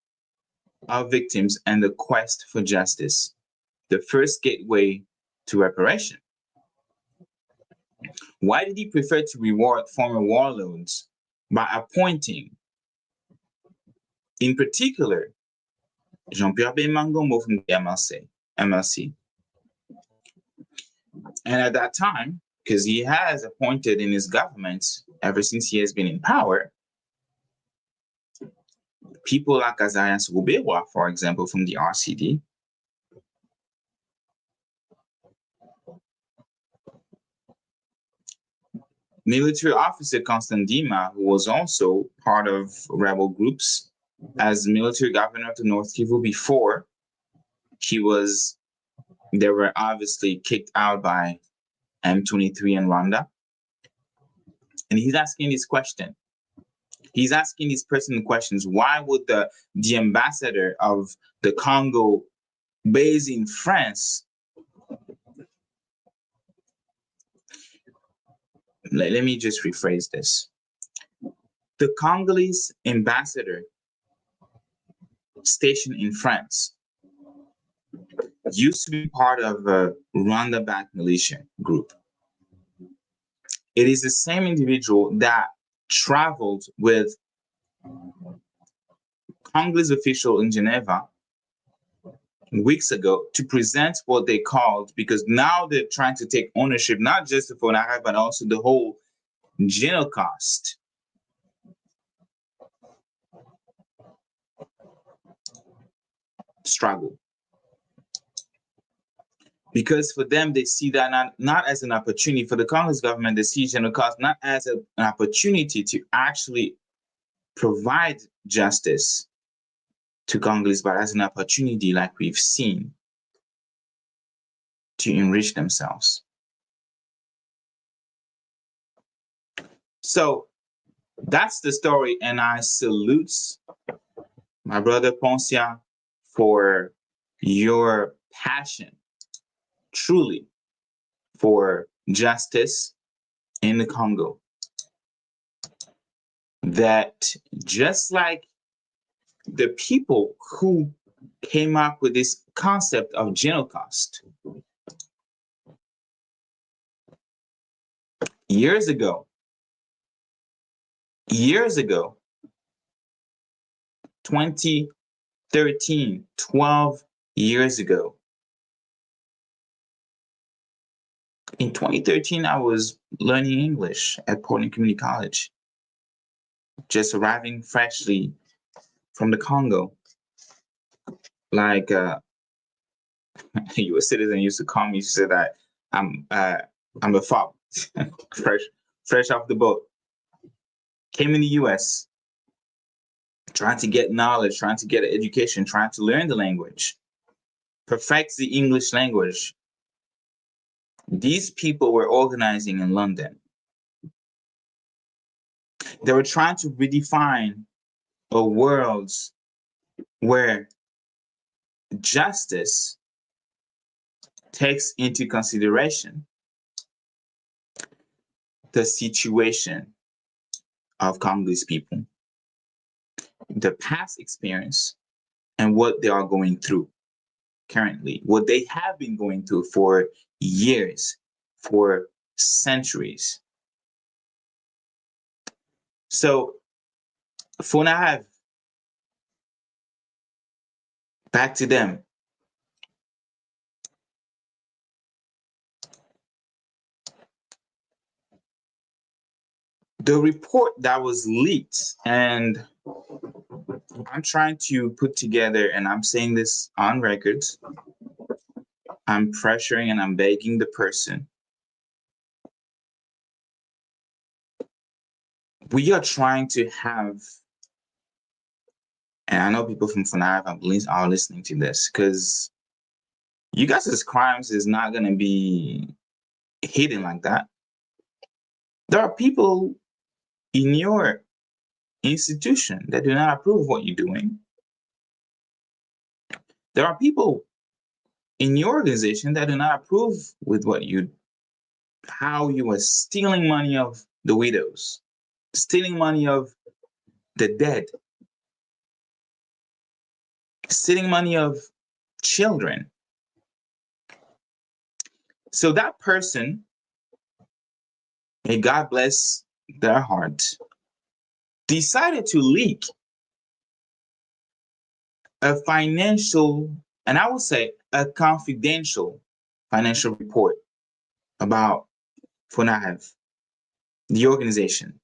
of victims and the quest for justice, the first gateway to reparation? Why did he prefer to reward former warlords by appointing, in particular, Jean-Pierre Bemangombo from the MLC? And at that time, because he has appointed in his government, ever since he has been in power, people like Azarias Rubewa, for example, from the RCD, military officer Constant Dima, who was also part of rebel groups as military governor of the North Kivu before they were obviously kicked out by M23 and Rwanda. And he's asking this question. He's asking these pertinent questions. Why would the ambassador of the Congo based in France, let me just rephrase this. The Congolese ambassador stationed in France used to be part of a Rwanda-backed militia group. It is the same individual that traveled with Congolese official in Geneva weeks ago to present what they called, because now they're trying to take ownership, not just of FONAREV, but also the whole GENOCOST. Struggle. Because for them, they see that not as an opportunity. For the Congolese government, they see GENOCOST not as an opportunity to actually provide justice to Congolese, but as an opportunity, like we've seen, to enrich themselves. So that's the story, and I salute my brother Poncia for your passion, truly, for justice in the Congo. That just like the people who came up with this concept of GENOCOST years ago, 2013, 12 years ago. In 2013, I was learning English at Portland Community College, just arriving freshly from the Congo. Like U.S. citizen used to call me, she said that I'm a fob, fresh off the boat. Came in the U.S., trying to get knowledge, trying to get an education, trying to learn the language, perfect the English language. These people were organizing in London. They were trying to redefine a world where justice takes into consideration the situation of Congolese people, the past experience, and what they are going through currently, what they have been going through for years, for centuries. So, FONAREV, back to them. The report that was leaked, and I'm trying to put together, and I'm saying this on records, I'm pressuring and I'm begging the person. We are trying to have, and I know people from FONAREV are listening to this, because you guys' crimes is not going to be hidden like that. There are people in your institution that do not approve of what you're doing. There are people in your organization that do not approve with how you are stealing money of the widows, stealing money of the dead, stealing money of children. So that person, may God bless their heart, decided to leak a financial, and I would say a confidential financial report about FONAREV, the organization.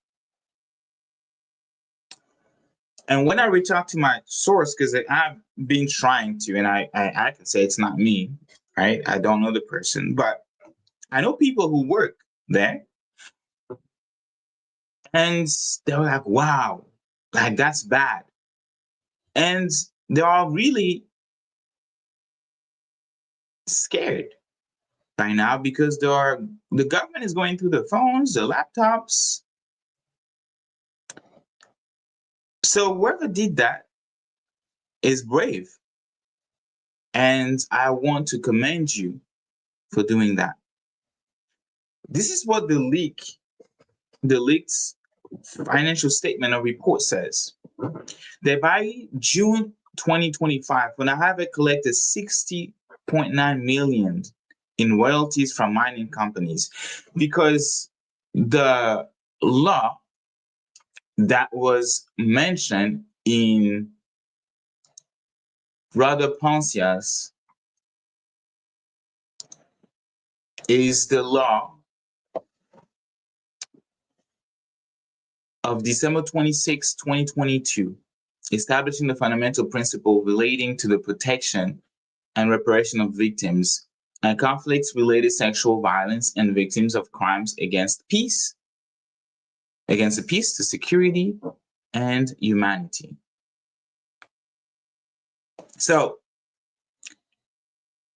And when I reach out to my source, because I've been trying to, and I can say it's not me, right? I don't know the person, but I know people who work there. And they were like, wow, like that's bad. And they are really scared by now because the government is going through the phones, the laptops. So whoever did that is brave. And I want to commend you for doing that. This is what the leaked financial statement or report says that by June 2025, FONAREV collected 60.9 million in royalties from mining companies, because the law that was mentioned in Brother Poncias is the law of December 26, 2022, establishing the fundamental principle relating to the protection and reparation of victims and conflicts-related sexual violence and victims of crimes against peace, against the peace, the security, and humanity. So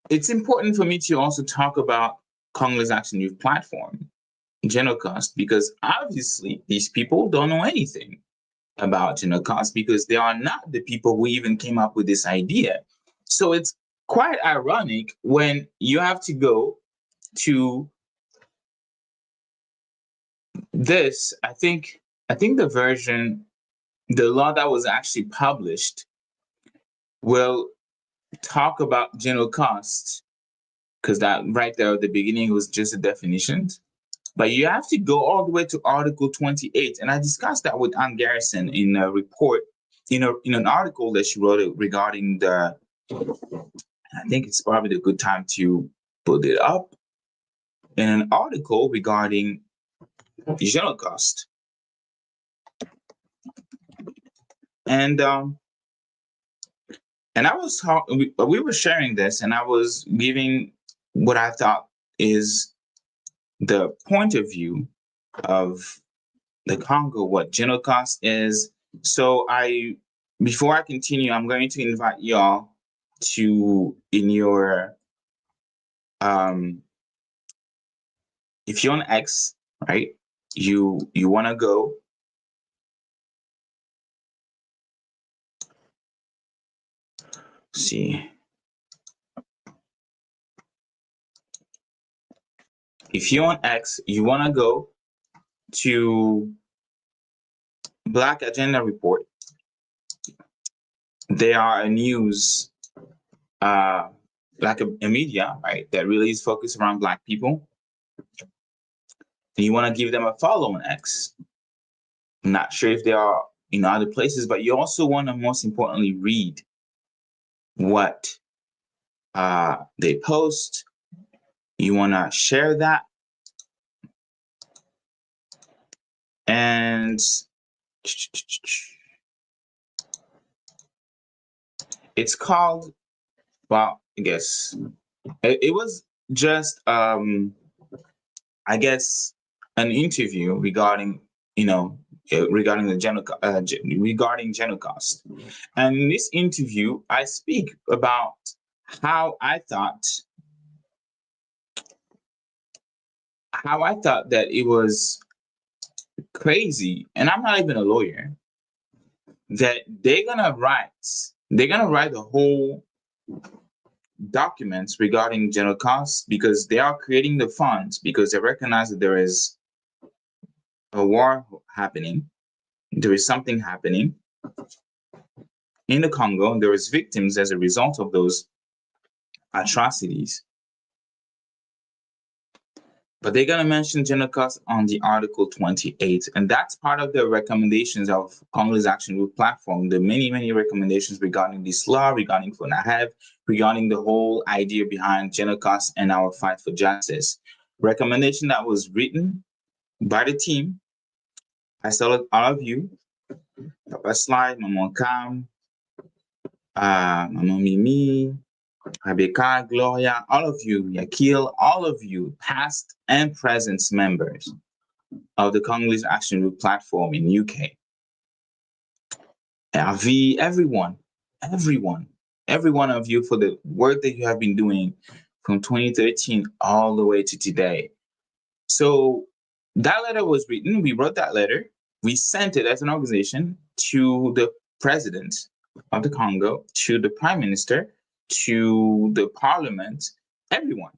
it's important for me to also talk about Congolese Action Youth Platform, GENOCOST, because obviously these people don't know anything about GENOCOST, because they are not the people who even came up with this idea. So it's quite ironic when you have to go to this. I think the version, the law that was actually published, will talk about GENOCOST, because that right there at the beginning was just a definition. But you have to go all the way to Article 28, and I discussed that with Ann Garrison in a report, in an article that she wrote regarding the. I think it's probably a good time to put it up, in an article regarding GENOCOST. And I was talking, we were sharing this, and I was giving what I thought is the point of view of the Congo, what GENOCOST is. So before I continue, I'm going to invite y'all to, in your, if you're on X, right, you want to go see. If you're on X, you want to go to Black Agenda Report. They are a news, like a media, right, that really is focused around Black people. And you want to give them a follow on X. I'm not sure if they are in other places, but you also want to, most importantly, read what they post. You want to share that. And it's called, well, I guess it was just I guess an interview regarding, regarding the regarding GENOCOST. And in this interview, I speak about how I thought that it was crazy, and I'm not even a lawyer, that they're gonna write the whole documents regarding GENOCOST, because they are creating the funds, because they recognize that there is a war happening, there is something happening in the Congo, and there is victims as a result of those atrocities. But they're going to mention GENOCOST on the Article 28, and that's part of the recommendations of Congolese Action Group platform, the many, many recommendations regarding this law, regarding FONAREV, regarding the whole idea behind GENOCOST and our fight for justice. Recommendation that was written by the team. I saw all of you, Papa Slide, Maman Cam, Maman Mimi, Rebecca, Gloria, all of you, Yakil, all of you, past and present members of the Congolese Action Group platform in UK. RV, everyone every one of you, for the work that you have been doing from 2013 all the way to today. So that letter was written, we wrote that letter, we sent it as an organization to the president of the Congo, to the prime minister, to the parliament. Everyone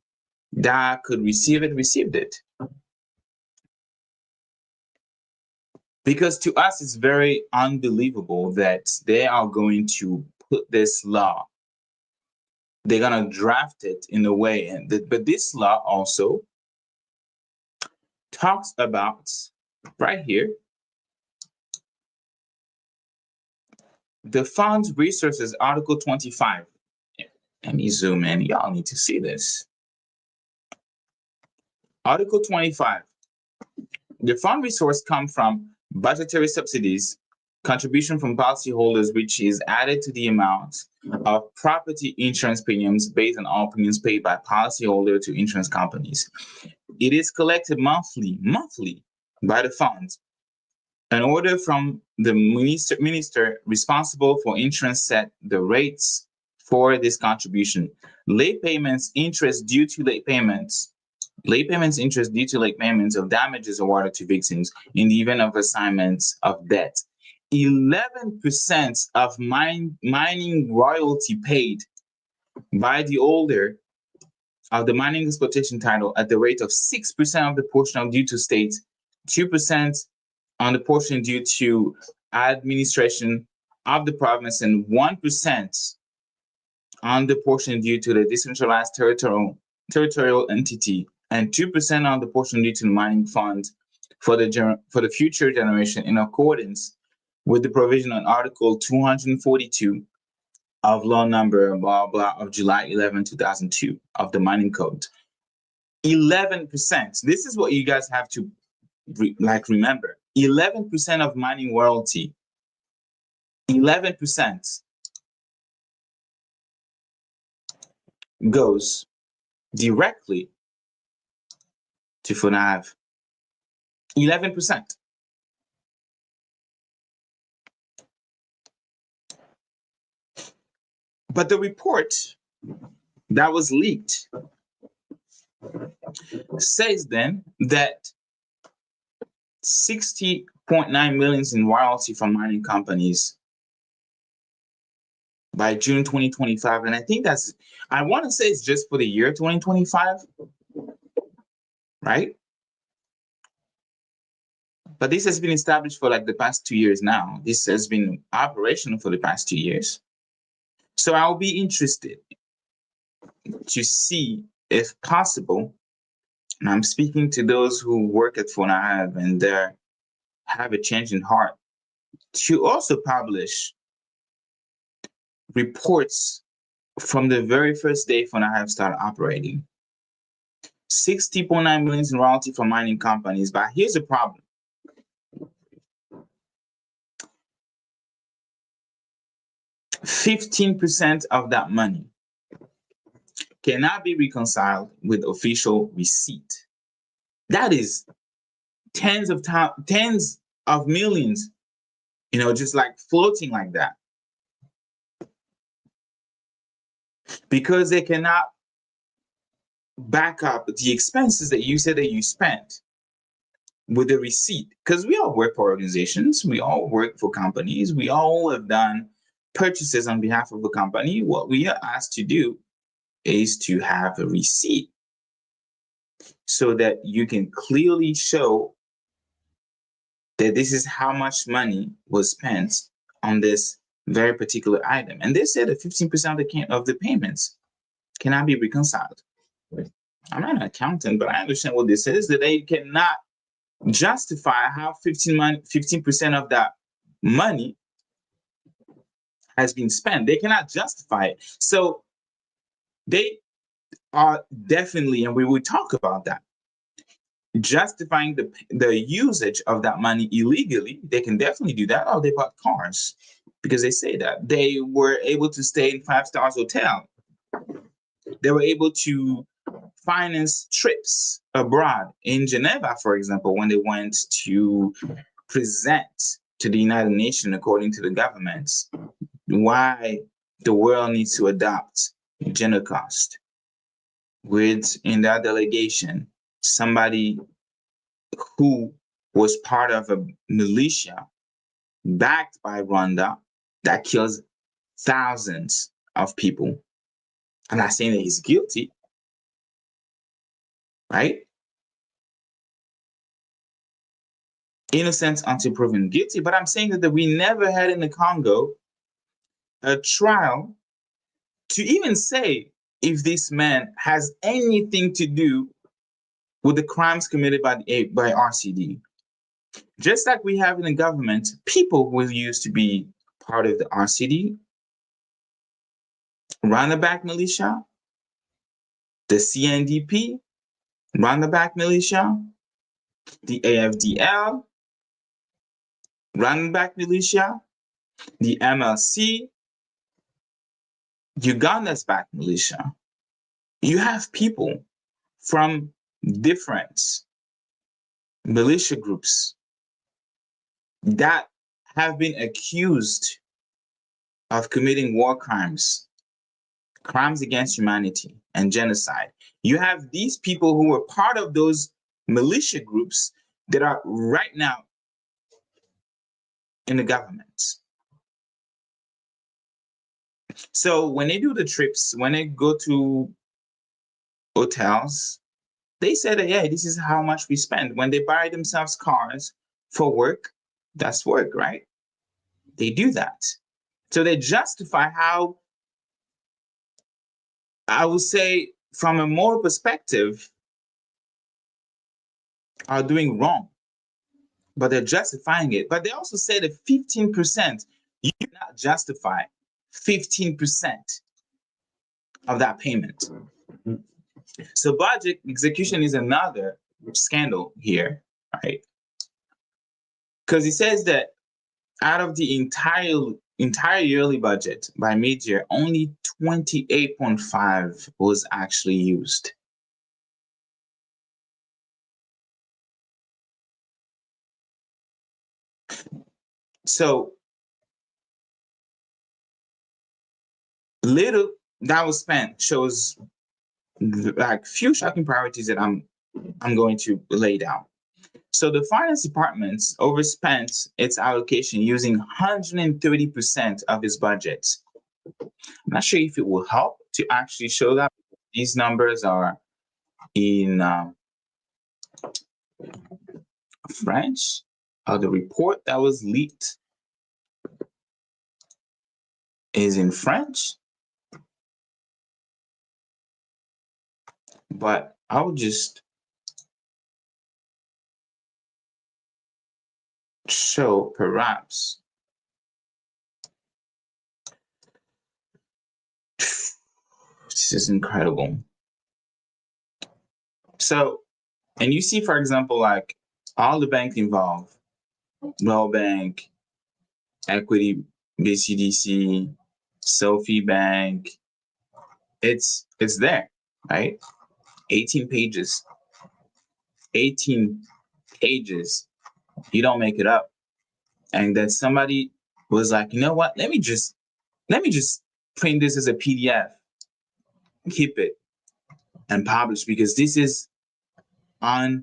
that could receive it received it, Because to us, it's very unbelievable that they are going to put this law. They're going to draft it in a way. But this law also talks about, right here, the Fund's Resources, Article 25. Let me zoom in. Y'all need to see this. Article 25. The fund resource comes from budgetary subsidies, contribution from policyholders, which is added to the amount of property insurance premiums based on all premiums paid by policyholder to insurance companies. It is collected monthly by the fund. An order from the minister responsible for insurance set the rates for this contribution. Late payments, interest due to late payments, interest due to late payments of damages awarded to victims in the event of assignments of debt. 11% of mining royalty paid by the holder of the mining exploitation title at the rate of 6% of the portion due to state, 2% on the portion due to administration of the province, and 1% on the portion due to the decentralized territorial entity, and 2% on the portion due to the mining fund for the future generation, in accordance with the provision on Article 242 of Law Number blah blah of July 11, 2002 of the Mining Code. 11%. This is what you guys have to remember. 11% of mining royalty. 11% goes directly to FONAREV. 11%. But the report that was leaked says then that 60.9 million in royalty from mining companies by June 2025. And I think I want to say it's just for the year 2025, right? But this has been established for the past 2 years now. This has been operational for the past 2 years. So I'll be interested to see, if possible, and I'm speaking to those who work at FONAREV and have a change in heart, to also publish reports from the very first day FONAREV started operating. 60.9 million in royalty from mining companies. But here's the problem. 15% of that money cannot be reconciled with official receipt. That is tens of millions, just floating like that. Because they cannot back up the expenses that you said that you spent with the receipt. Because we all work for organizations, we all work for companies, we all have done purchases on behalf of a company. What we are asked to do is to have a receipt so that you can clearly show that this is how much money was spent on this very particular item. And they said that 15% of the payments cannot be reconciled. I'm not an accountant, but I understand what this is, that they cannot justify how 15% of that money has been spent. They cannot justify it. So they are definitely, and we will talk about that, justifying the usage of that money illegally. They can definitely do that. Oh, they bought cars because they say that. They were able to stay in 5-star hotel. They were able to finance trips abroad. In Geneva, for example, when they went to present to the United Nations, according to the governments, why the world needs to adopt GENOCOST. With, in that delegation, somebody who was part of a militia backed by Rwanda that kills thousands of people. I'm not saying that he's guilty, right? innocent until proven guilty. But I'm saying that we never had in the Congo a trial to even say if this man has anything to do with the crimes committed by RCD. Just like we have in the government, people who used to be part of the RCD, roundabout militia, the CNDP, roundabout militia, the AFDL, roundabout militia, the MLC, Uganda's back militia. You have people from different militia groups that have been accused of committing war crimes, crimes against humanity, and genocide. You have these people who were part of those militia groups that are right now in the government. So when they do the trips, when they go to hotels, they say that, yeah, this is how much we spend. When they buy themselves cars for work, that's work, right? They do that. So they justify how, I would say, from a moral perspective, are doing wrong. But they're justifying it. But they also say that 15%, you cannot justify 15% of that payment. So budget execution is another scandal here, right? Because it says that out of the entire yearly budget by mid-year, only 28.5 was actually used. So little that was spent shows like few shocking priorities that I'm going to lay down. So the finance department overspent its allocation using 130% of its budget. I'm not sure if it will help to actually show that. These numbers are in French. The report that was leaked is in French. But I'll just show perhaps. This is incredible. So, and you see, for example, like all the banks involved, World Bank, Equity, BCDC, Sophie Bank, it's there, right? 18 pages. 18 pages. You don't make it up. And then somebody was like, you know what? Let me just print this as a PDF, keep it, and publish, because this is unfucking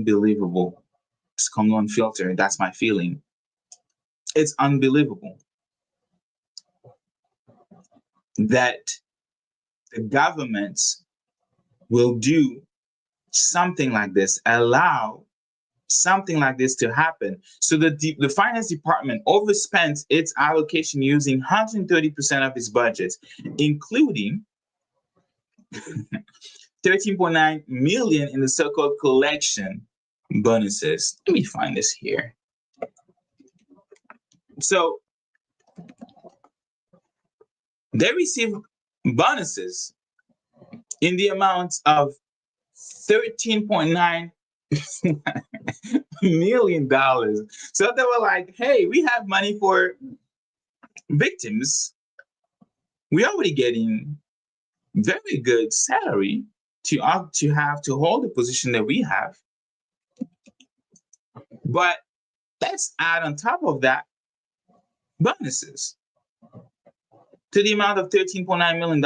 believable. It's Congo Unfiltered. That's my feeling. It's unbelievable that the governments will do something like this, allow something like this to happen. So the finance department overspent its allocation using 130% of its budget, including 13.9 million in the so-called collection bonuses. Let me find this here. So they receive bonuses in the amount of $13.9 million. So they were like, hey, we have money for victims. We're already getting very good salary to hold the position that we have. But let's add on top of that bonuses to the amount of $13.9 million.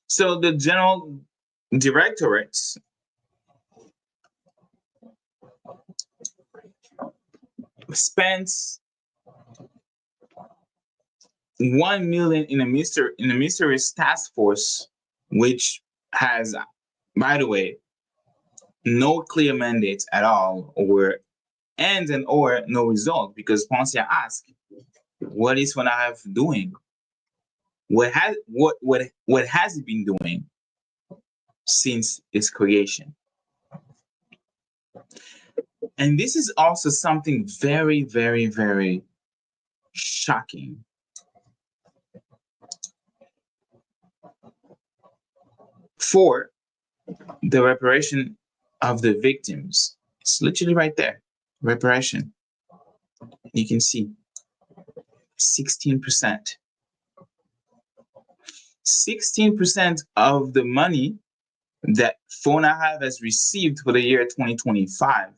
So the general directorates spends $1 million in a mysterious task force, which has, by the way, no clear mandates at all, or no result, because Poncia asked, what is FONAREV doing? What has it been doing since its creation? And this is also something very, very, very shocking. For the reparation of the victims, it's literally right there. Reparation. You can see 16%. 16% of the money that FONAREV has received for the year 2025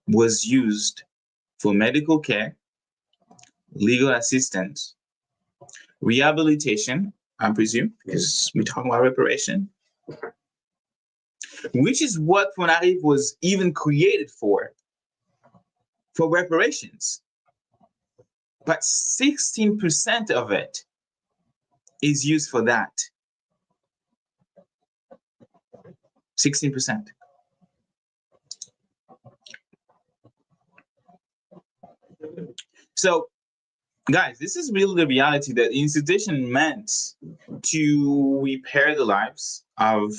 was used for medical care, legal assistance, rehabilitation, I presume, because we're talking about reparation, which is what FONAREV was even created for reparations. But 16% of it is used for that. 16%. So, guys, this is really the reality that the institution meant to repair the lives of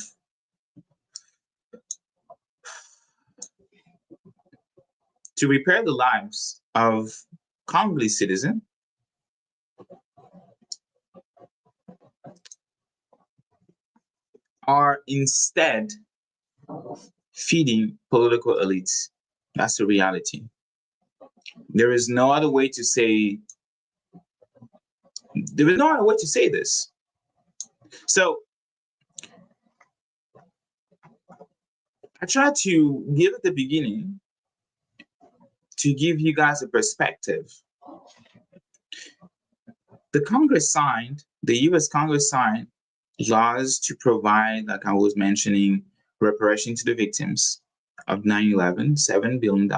Congolese citizens are instead feeding political elites. That's the reality. There is no other way to say this. So I tried to give at the beginning to give you guys a perspective. The US Congress signed laws to provide, like I was mentioning, reparation to the victims of 9/11, $7 billion.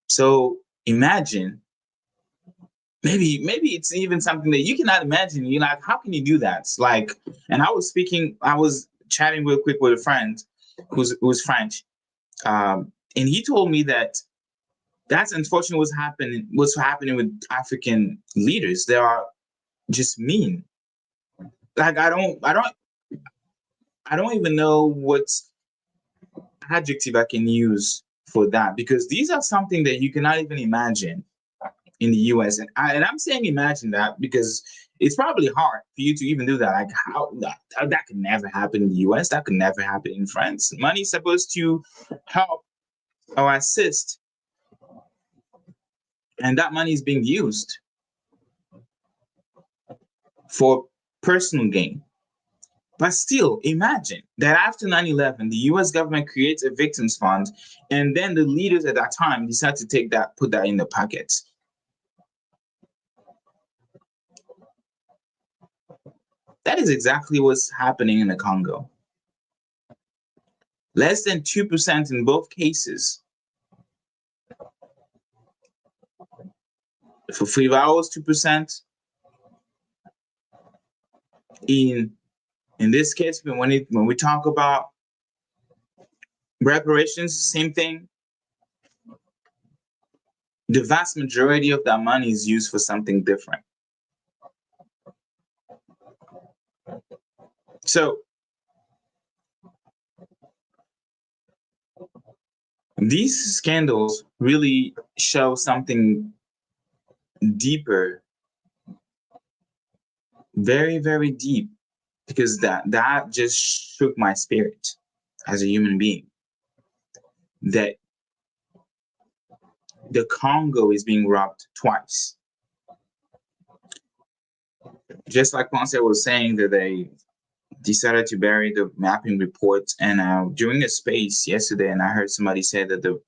So imagine, maybe it's even something that you cannot imagine. You're like, how can you do that? It's like, and I was chatting real quick with a friend who's French, and he told me that that's unfortunately what's happening with African leaders. They are just mean. Like I don't even know what adjective I can use for that, because these are something that you cannot even imagine in the US. And I'm saying imagine that because it's probably hard for you to even do that. Like how that could never happen in the US, that could never happen in France. Money is supposed to help or assist, and that money is being used for personal gain. But still, imagine that after 9/11, the US government creates a victims fund, and then the leaders at that time decide to put that in their pockets. That is exactly what's happening in the Congo. Less than 2% in both cases. For FRIVAO, 2%. In this case, when we talk about reparations, same thing. The vast majority of that money is used for something different. So these scandals really show something deeper, very, very deep, because that just shook my spirit as a human being, that the Congo is being robbed twice. Just like Ponce was saying, that they decided to bury the mapping reports, and during a space yesterday, and I heard somebody say that the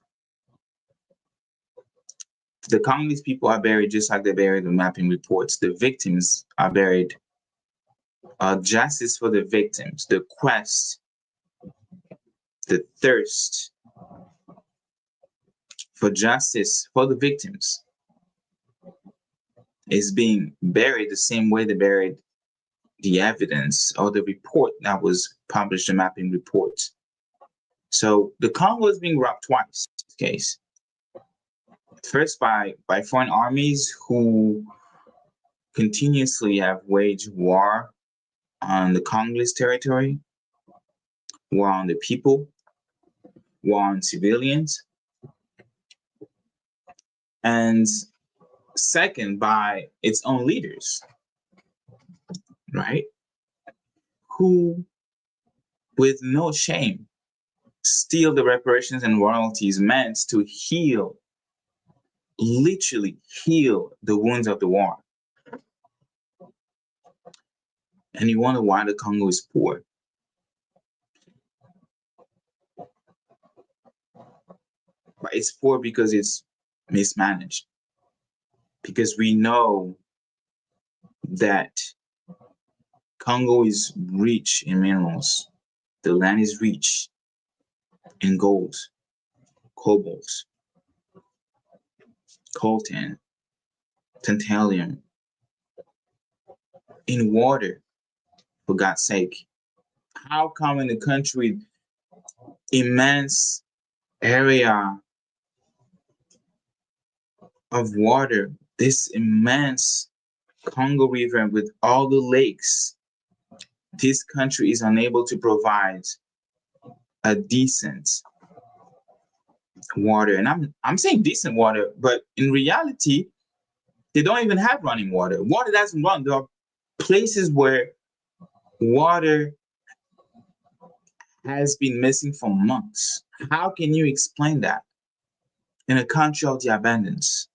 Congolese people are buried just like they buried the mapping reports. The victims are buried. Justice for the victims, the quest, the thirst for justice for the victims is being buried the same way they buried the evidence or the report that was published, the mapping report. So the Congo is being robbed twice in this case. First by foreign armies who continuously have waged war on the Congolese territory, war on the people, war on civilians. And second, by its own leaders, right? Who, with no shame, steal the reparations and royalties meant to heal, literally heal the wounds of the war. And you wonder why the Congo is poor. But it's poor because it's mismanaged. Because we know that Congo is rich in minerals. The land is rich in gold, cobalt, coltan, tantalum, in water, for God's sake. How come in a country with immense area of water, this immense Congo River with all the lakes, this country is unable to provide a decent water? And I'm saying decent water, but in reality, they don't even have running water. Water doesn't run. There are places where water has been missing for months. How can you explain that in a country of the abundance?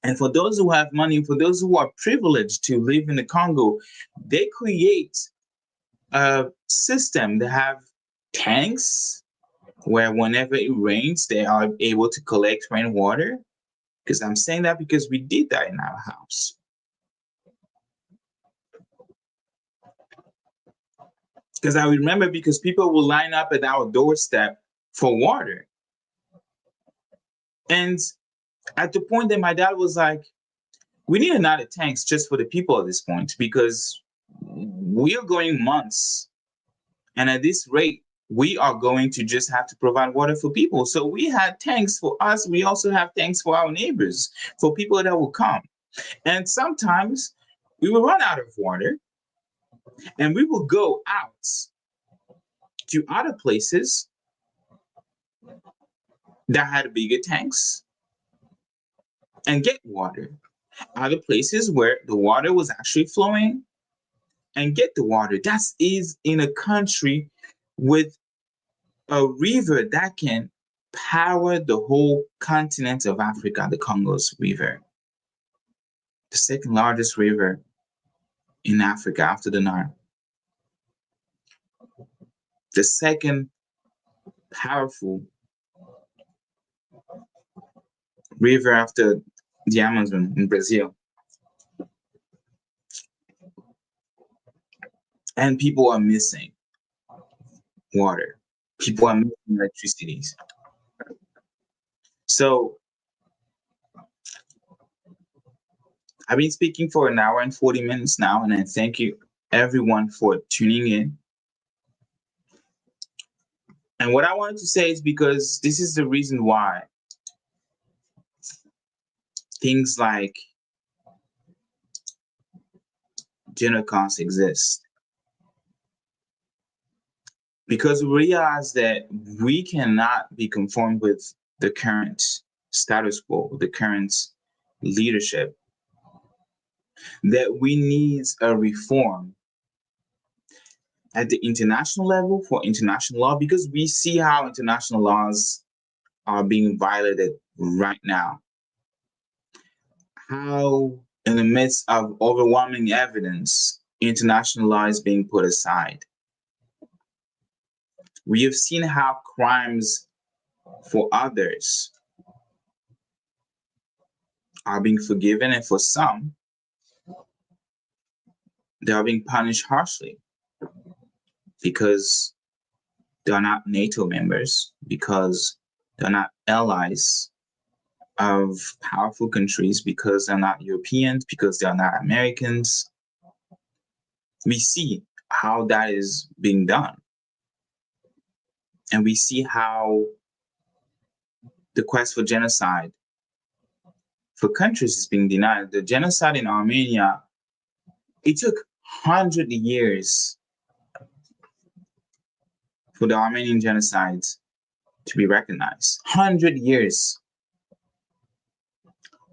And for those who have money, for those who are privileged to live in the Congo, they create a system. They have tanks where whenever it rains, they are able to collect rainwater. Because I'm saying that because we did that in our house. Because I remember, because people will line up at our doorstep for water. And at the point that my dad was like, we need another tanks just for the people at this point, because we're going months. And at this rate, we are going to just have to provide water for people. So we had tanks for us. We also have tanks for our neighbors, for people that will come. And sometimes we will run out of water and we will go out to other places that had bigger tanks and get water. Other places where the water was actually flowing and get the water. That is in a country with a river that can power the whole continent of Africa, the Congo's River. The second largest river in Africa after the Nile. The second powerful river after the Amazon in Brazil. And people are missing water. People are missing electricity. So I've been speaking for an hour and 40 minutes now, and I thank you everyone for tuning in. And what I wanted to say is because this is the reason why things like GENOCOST exist. Because we realize that we cannot be conformed with the current status quo, the current leadership, that we need a reform at the international level for international law, because we see how international laws are being violated right now. How, in the midst of overwhelming evidence, international law is being put aside. We have seen how crimes for others are being forgiven, and for some, they are being punished harshly because they are not NATO members, because they're not allies of powerful countries because they're not Europeans, because they're not Americans. We see how that is being done. And we see how the quest for genocide for countries is being denied. The genocide in Armenia, it took 100 years for the Armenian genocide to be recognized. 100 years.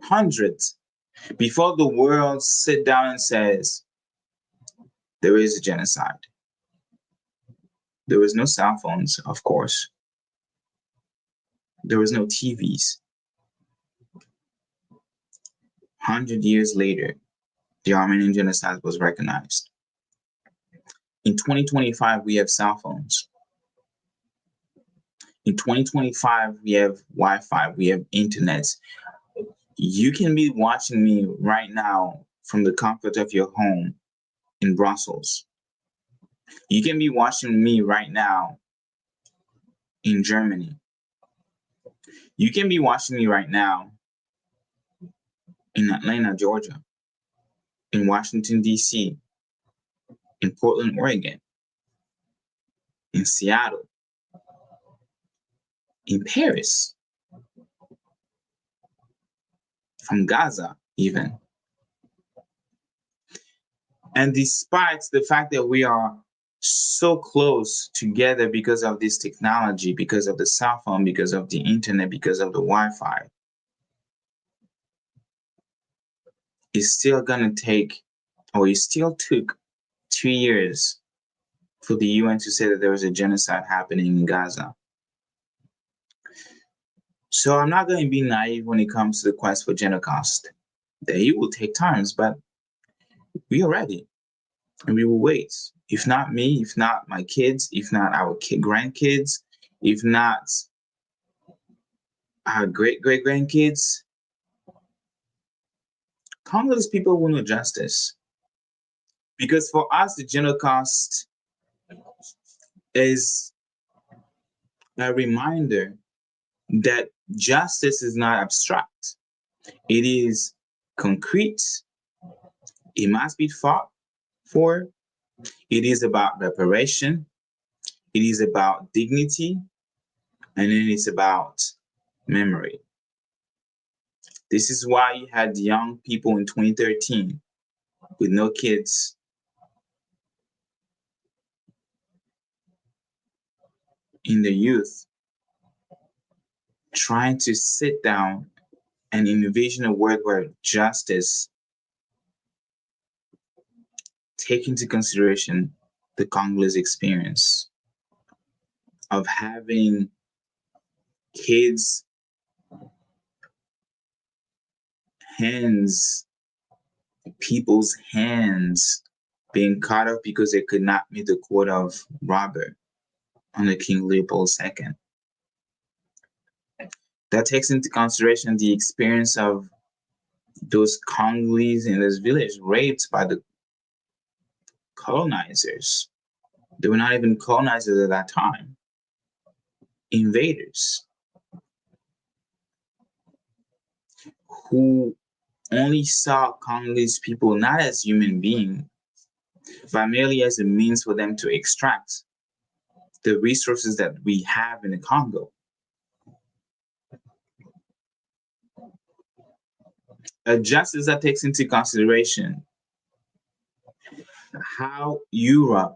Hundreds. Before the world sit down and says, there is a genocide. There was no cell phones, of course. There was no TVs. 100 years later, the Armenian genocide was recognized. In 2025, we have cell phones. In 2025, we have Wi-Fi, we have internet. You can be watching me right now from the comfort of your home in Brussels. You can be watching me right now in Germany. You can be watching me right now in Atlanta, Georgia, in Washington, D.C., in Portland, Oregon, in Seattle, in Paris, from Gaza even. And despite the fact that we are so close together because of this technology, because of the cell phone, because of the internet, because of the Wi-Fi, it's still gonna take, or it still took 2 years for the UN to say that there was a genocide happening in Gaza. So I'm not going to be naive when it comes to the quest for GENOCOST. It will take time, but we are ready and we will wait. If not me, if not my kids, if not our grandkids, if not our great-great-grandkids, Congolese people will know justice. Because for us, the GENOCOST is a reminder that justice is not abstract. It is concrete. It must be fought for. It is about reparation. It is about dignity. And then it's about memory. This is why you had young people in 2013 with no kids in the youth trying to sit down and envision a world where justice take into consideration the Congolese experience of having kids' hands, people's hands being cut off because they could not meet the quota of robber under King Leopold II. That takes into consideration the experience of those Congolese in this village raped by the colonizers. They were not even colonizers at that time. Invaders who only saw Congolese people not as human beings, but merely as a means for them to extract the resources that we have in the Congo. A justice that takes into consideration how Europe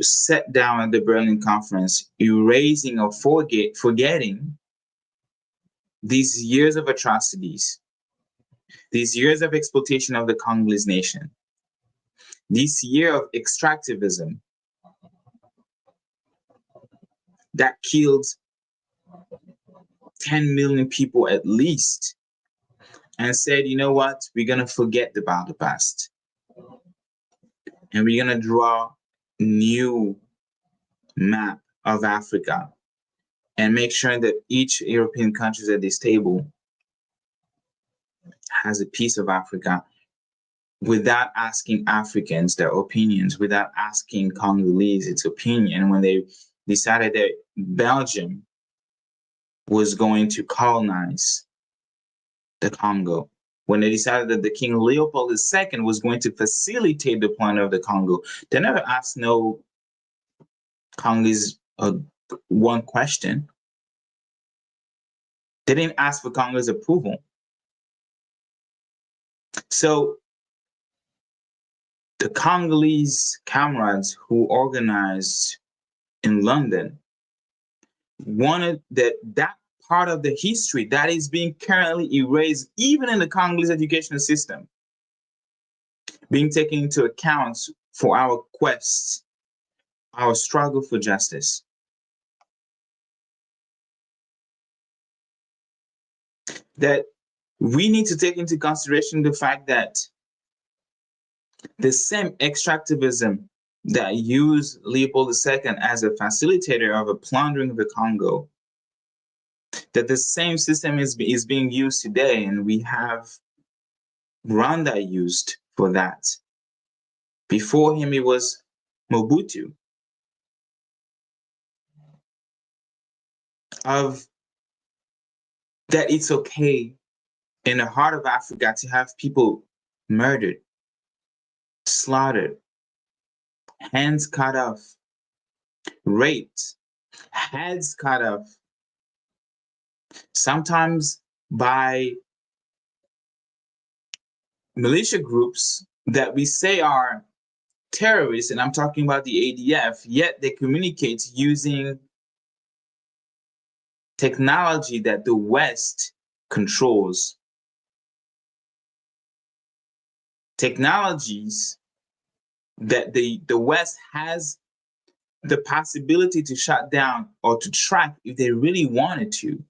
sat down at the Berlin Conference, erasing or forgetting these years of atrocities, these years of exploitation of the Congolese nation, this year of extractivism that killed 10 million people at least, and said, you know what, we're going to forget about the past. And we're going to draw a new map of Africa and make sure that each European country at this table has a piece of Africa without asking Africans their opinions, without asking Congolese its opinion when they decided that Belgium was going to colonize the Congo. When they decided that the King Leopold II was going to facilitate the plan of the Congo, they never asked no Congolese one question. They didn't ask for Congo's approval. So the Congolese comrades who organized in London wanted that part of the history that is being currently erased, even in the Congolese educational system, being taken into account for our quest, our struggle for justice. That we need to take into consideration the fact that the same extractivism that used Leopold II as a facilitator of a plundering of the Congo, that the same system is being used today, and we have Rwanda used for that. Before him, it was Mobutu. Of that it's okay in the heart of Africa to have people murdered, slaughtered, hands cut off, raped, heads cut off, sometimes by militia groups that we say are terrorists, and I'm talking about the ADF, yet they communicate using technology that the West controls. Technologies that the West has the possibility to shut down or to track if they really wanted to.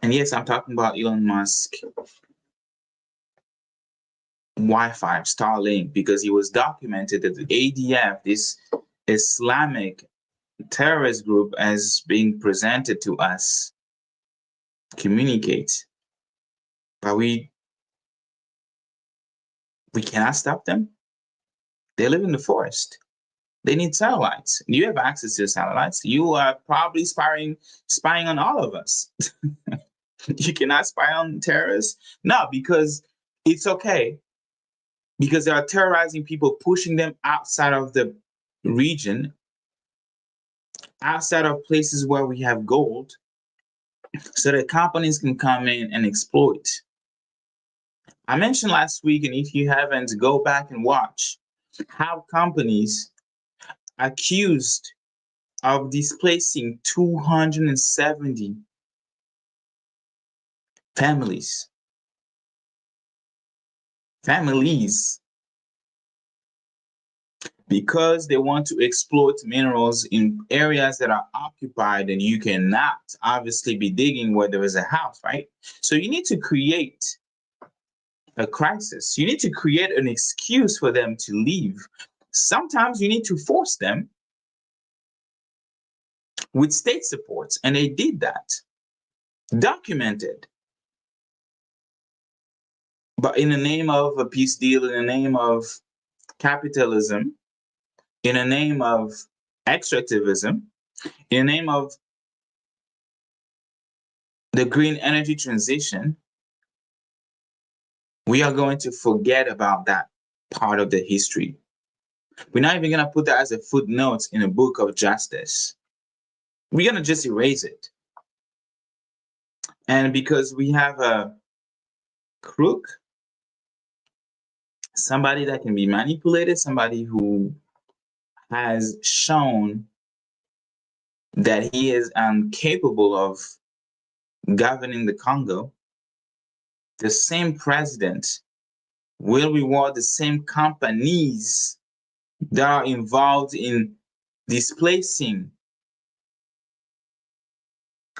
And yes, I'm talking about Elon Musk Wi-Fi, Starlink, because it was documented that the ADF, this Islamic terrorist group, as being presented to us, communicate. But we cannot stop them. They live in the forest. They need satellites. You have access to satellites. You are probably spying on all of us. You cannot spy on terrorists? No, because it's okay. Because they are terrorizing people, pushing them outside of the region, outside of places where we have gold, so that companies can come in and exploit. I mentioned last week, and if you haven't, go back and watch how companies accused of displacing 270 families, because they want to exploit minerals in areas that are occupied, and you cannot obviously be digging where there is a house, right? So you need to create a crisis. You need to create an excuse for them to leave. Sometimes you need to force them with state supports, and they did that. Documented. But in the name of a peace deal, in the name of capitalism, in the name of extractivism, in the name of the green energy transition, we are going to forget about that part of the history. We're not even going to put that as a footnote in a book of justice. We're going to just erase it. And because we have a crook, somebody that can be manipulated, somebody who has shown that he is incapable of governing the Congo, the same president will reward the same companies that are involved in displacing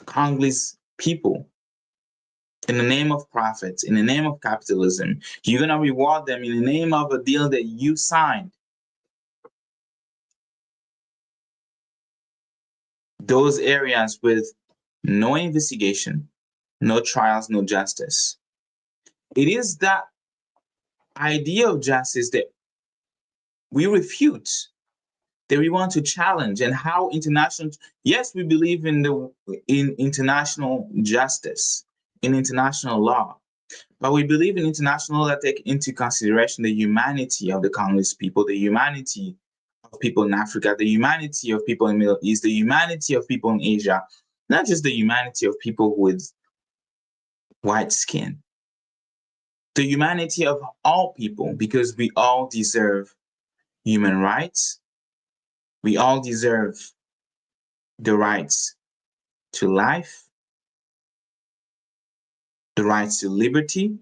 Congolese people in the name of profits, in the name of capitalism. You're going to reward them in the name of a deal that you signed. Those areas with no investigation, no trials, no justice. It is that idea of justice that we refute, that we want to challenge, and how international. Yes, we believe in international justice, in international law, but we believe in international law that take into consideration the humanity of the Congolese people, the humanity of people in Africa, the humanity of people in the Middle East, the humanity of people in Asia, not just the humanity of people with white skin, the humanity of all people, because we all deserve human rights. We all deserve the rights to life, the rights to liberty,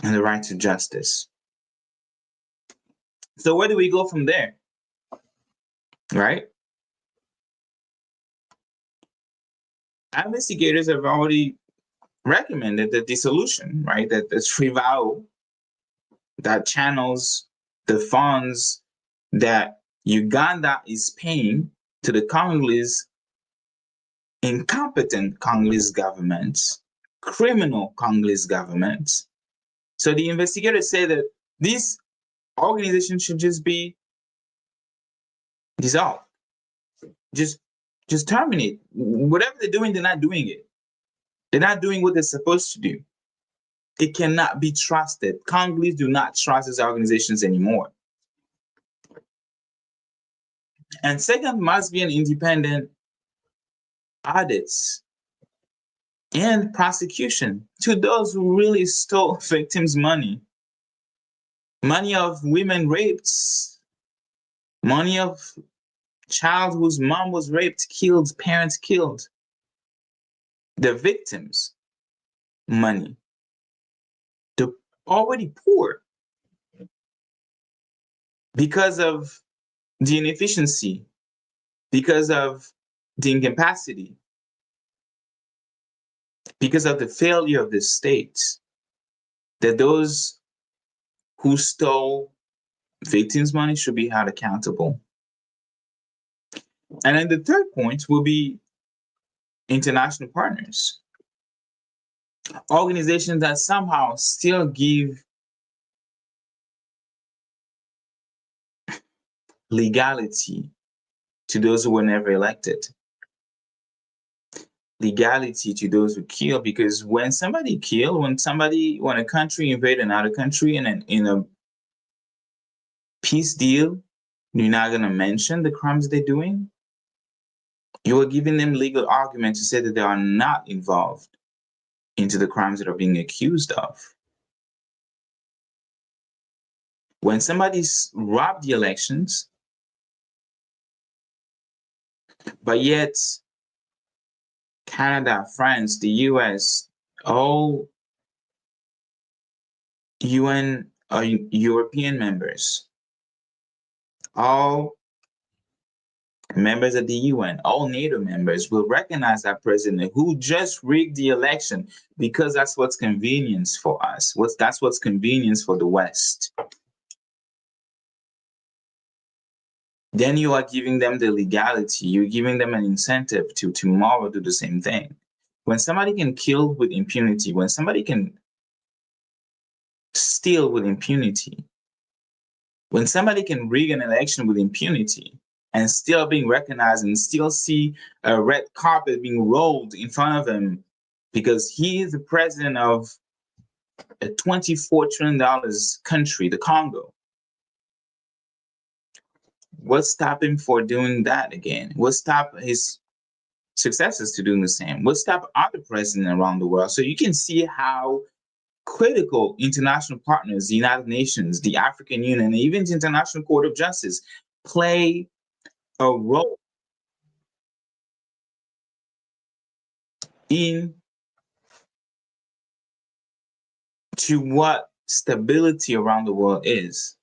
and the right to justice. So where do we go from there? Right? Investigators have already recommended the dissolution, right? That it's FRIVAO that channels the funds that Uganda is paying to the Congolese, incompetent Congolese governments, criminal Congolese governments. So the investigators say that this organization should just be dissolved. Just terminate. Whatever they're doing, they're not doing it. They're not doing what they're supposed to do. It cannot be trusted. Congolese do not trust these organizations anymore. And second, must be an independent audits and prosecution to those who really stole victims' money. Money of women raped, money of child whose mom was raped, killed, parents killed. The victims' money. The already poor, because of the inefficiency, because of the incapacity, because of the failure of the state, that those who stole victims' money should be held accountable. And then the third point will be international partners. Organizations that somehow still give legality to those who were never elected. Legality to those who kill, because when somebody kills, when a country invade another country and in a peace deal, you're not going to mention the crimes they're doing. You are giving them legal argument to say that they are not involved into the crimes that are being accused of. When somebody's robbed the elections, but yet Canada, France, the US, all UN or European members, all members of the UN, all NATO members will recognize that president who just rigged the election because that's what's convenience for us. That's what's convenience for the West. Then you are giving them the legality. You're giving them an incentive to tomorrow do the same thing. When somebody can kill with impunity, when somebody can steal with impunity, when somebody can rig an election with impunity and still being recognized and still see a red carpet being rolled in front of him because he is the president of a $24 trillion country, the Congo. What stopped him for doing that again? What stopped his successors to doing the same? What stopped other presidents around the world? So you can see how critical international partners, the United Nations, the African Union, and even the International Court of Justice play a role in to what stability around the world is.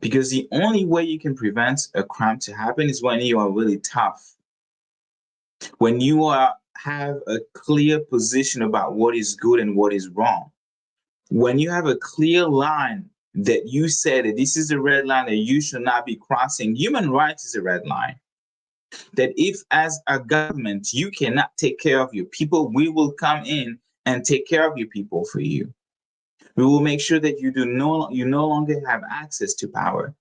Because the only way you can prevent a crime to happen is when you are really tough. When you have a clear position about what is good and what is wrong. When you have a clear line that you said that this is the red line that you should not be crossing. Human rights is a red line. That if as a government you cannot take care of your people, we will come in and take care of your people for you. We will make sure that you no longer have access to power.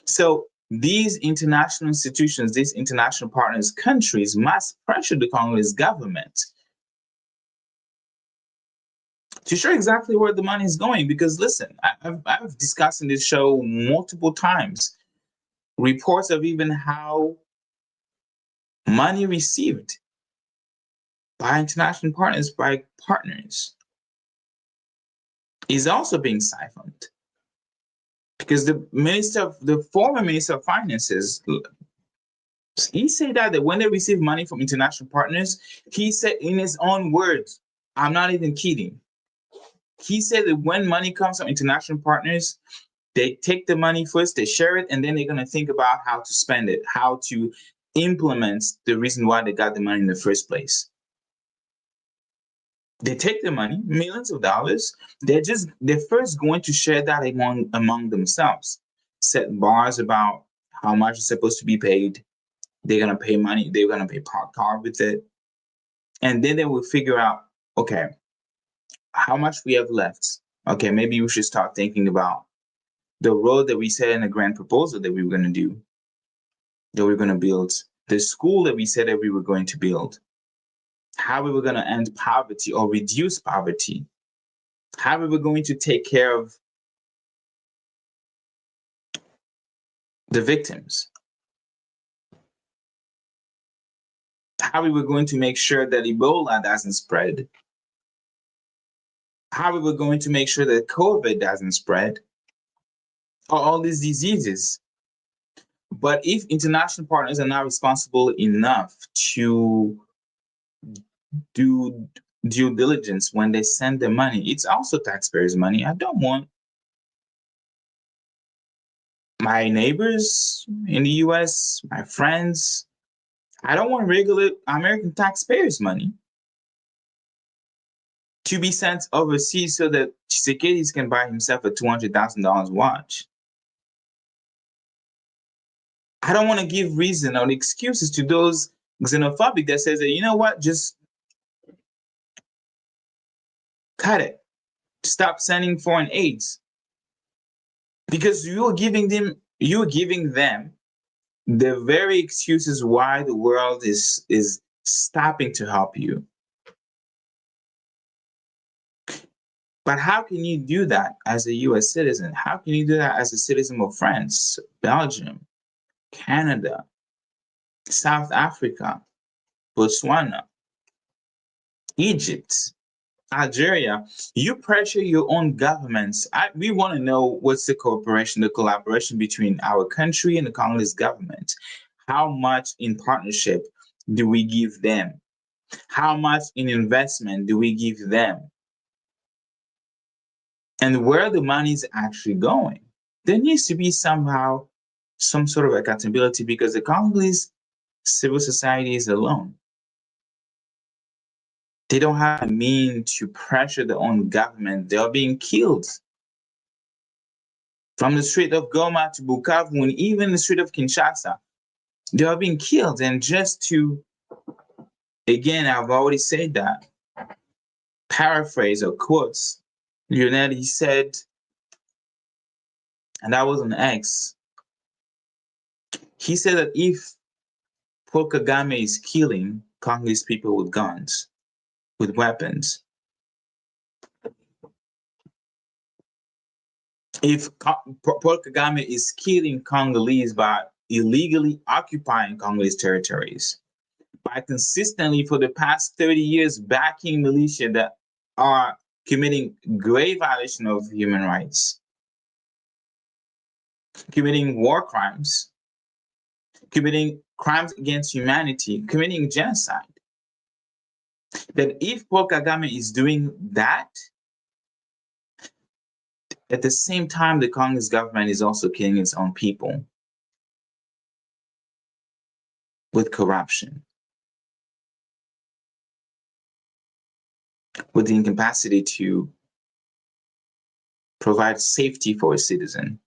So these international institutions, these international partners, countries must pressure the Congolese government to show exactly where the money is going. Because listen, I've discussed in this show multiple times reports of even how money received by international partners, by partners, is also being siphoned. Because the former Minister of Finances, he said that when they receive money from international partners, he said in his own words, I'm not even kidding. He said that when money comes from international partners, they take the money first, they share it, and then they're going to think about how to spend it, how to implement the reason why they got the money in the first place. They take the money, millions of dollars, they're first going to share that among themselves, set bars about how much is supposed to be paid. They're going to pay money, they're going to pay part with it. And then they will figure out, okay, how much we have left. Okay, maybe we should start thinking about the road that we said in the grant proposal that we were going to do, that we we're going to build, the school that we said that we were going to build, how we were going to end poverty or reduce poverty, how we were going to take care of the victims, how we were going to make sure that Ebola doesn't spread, how we were going to make sure that COVID doesn't spread, or all these diseases. But if international partners are not responsible enough to do due diligence when they send the money, it's also taxpayers' money. I don't want my neighbors in the US, my friends, I don't want regular American taxpayers' money to be sent overseas so that Tshisekedi can buy himself a $200,000 watch. I don't want to give reason or excuses to those xenophobic that says that, you know what, just cut it. Stop sending foreign aids. Because you're giving them the very excuses why the world is stopping to help you. But how can you do that as a US citizen? How can you do that as a citizen of France, Belgium, Canada, South Africa, Botswana, Egypt, Algeria? You pressure your own governments. We want to know what's the collaboration between our country and the Congolese government. How much in partnership do we give them? How much in investment do we give them? And where the money is actually going. There needs to be somehow some sort of accountability, because the Congolese civil society is alone. They don't have a means to pressure their own government. They are being killed. From the street of Goma to Bukavu and even the street of Kinshasa, they are being killed. And just to, again, I've already said that, paraphrase or quotes, Lionel, he said, and that was an X, he said that if Paul Kagame is killing Congolese people with guns, with weapons, if Paul Kagame is killing Congolese by illegally occupying Congolese territories, by consistently for the past 30 years backing militia that are committing grave violation of human rights, committing war crimes, committing crimes against humanity, committing genocide, that if Paul Kagame is doing that, at the same time, the Congolese government is also killing its own people with corruption, with the incapacity to provide safety for a citizen.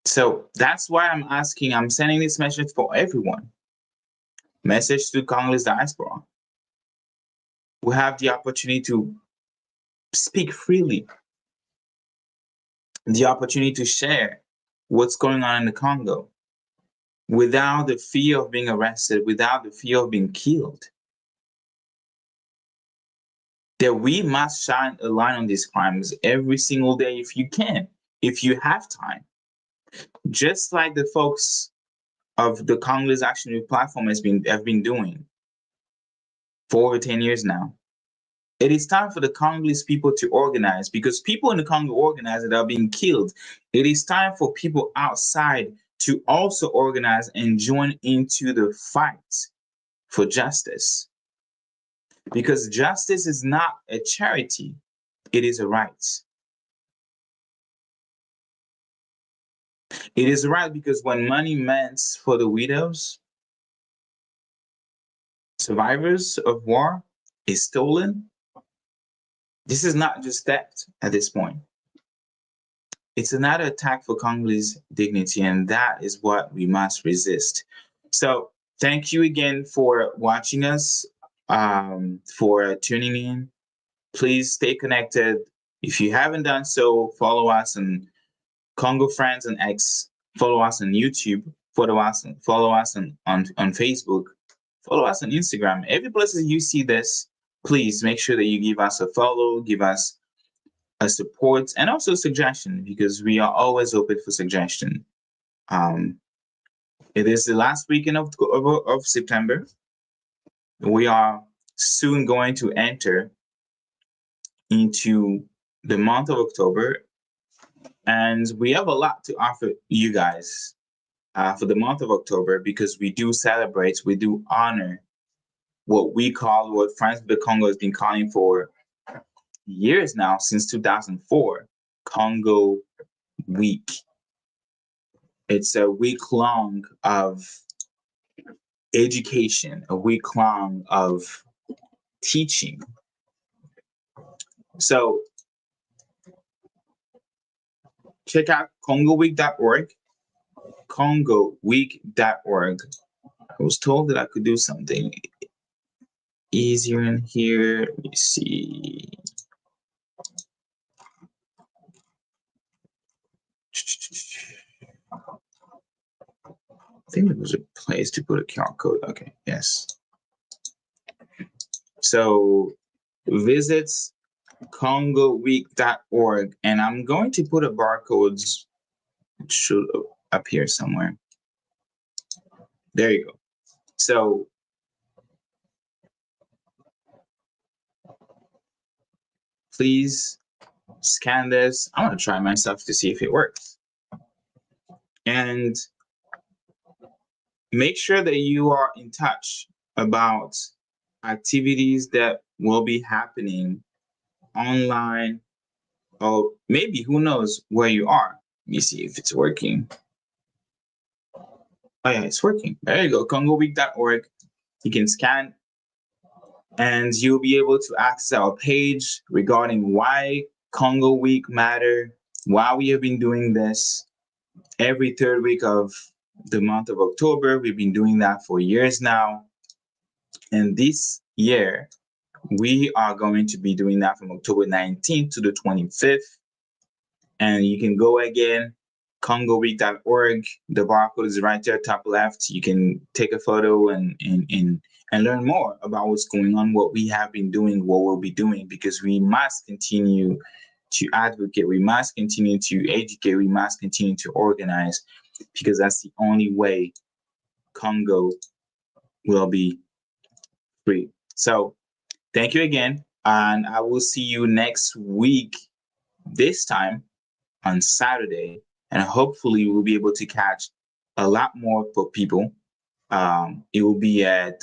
So that's why I'm sending this message for everyone. Message to Congolese diaspora. We have the opportunity to speak freely, the opportunity to share what's going on in the Congo without the fear of being arrested, without the fear of being killed. That we must shine a light on these crimes every single day if you can, if you have time. Just like the folks of the Congolese Action Youth Platform have been doing for over 10 years now. It is time for the Congolese people to organize, because people in the Congo organize that are being killed. It is time for people outside to also organize and join into the fight for justice. Because justice is not a charity, it is a right. It is a right because when money meant for the widows, survivors of war, is stolen, this is not just theft at this point. It's another attack for Congolese dignity, and that is what we must resist. So thank you again for watching us, for tuning in. Please stay connected. If you haven't done so, follow us on Congo Friends and X, follow us on YouTube, follow us on Facebook, follow us on Instagram. Every place that you see this, please make sure that you give us a follow, give us a support, and also suggestion, because we are always open for suggestion. It is the last weekend of September. We are soon going to enter into the month of October, and we have a lot to offer you guys for the month of October, because we do celebrate, we do honor what Friends of the Congo has been calling for years now, since 2004, Congo Week. It's a week long of education, a week long of teaching. So check out CongoWeek.org, CongoWeek.org. I was told that I could do something easier in here. Let me see. I think there was a place to put a QR code. Okay, yes. So visit CongoWeek.org, and I'm going to put a barcode. It should appear somewhere. There you go. So please scan this. I'm going to try myself to see if it works. And make sure that you are in touch about activities that will be happening online, or maybe, who knows, where you are. Let me see if it's working. Oh yeah, it's working. There you go, CongoWeek.org. You can scan, and you'll be able to access our page regarding why Congo Week matter, why we have been doing this every third week of the month of October. We've been doing that for years now. And this year, we are going to be doing that from October 19th to the 25th. And you can go again, CongoWeek.org. The barcode is right there, top left. You can take a photo and learn more about what's going on, what we have been doing, what we'll be doing, because we must continue to advocate, we must continue to educate, we must continue to organize, because that's the only way Congo will be free. So thank you again, and I will see you next week, this time on Saturday, and hopefully we'll be able to catch a lot more for people. It will be at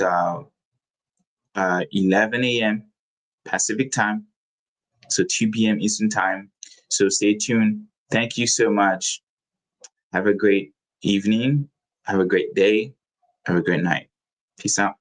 11 a.m. Pacific time, so 2 p.m. Eastern time. So stay tuned. Thank you so much. Have a great evening. Have a great day. Have a great night. Peace out.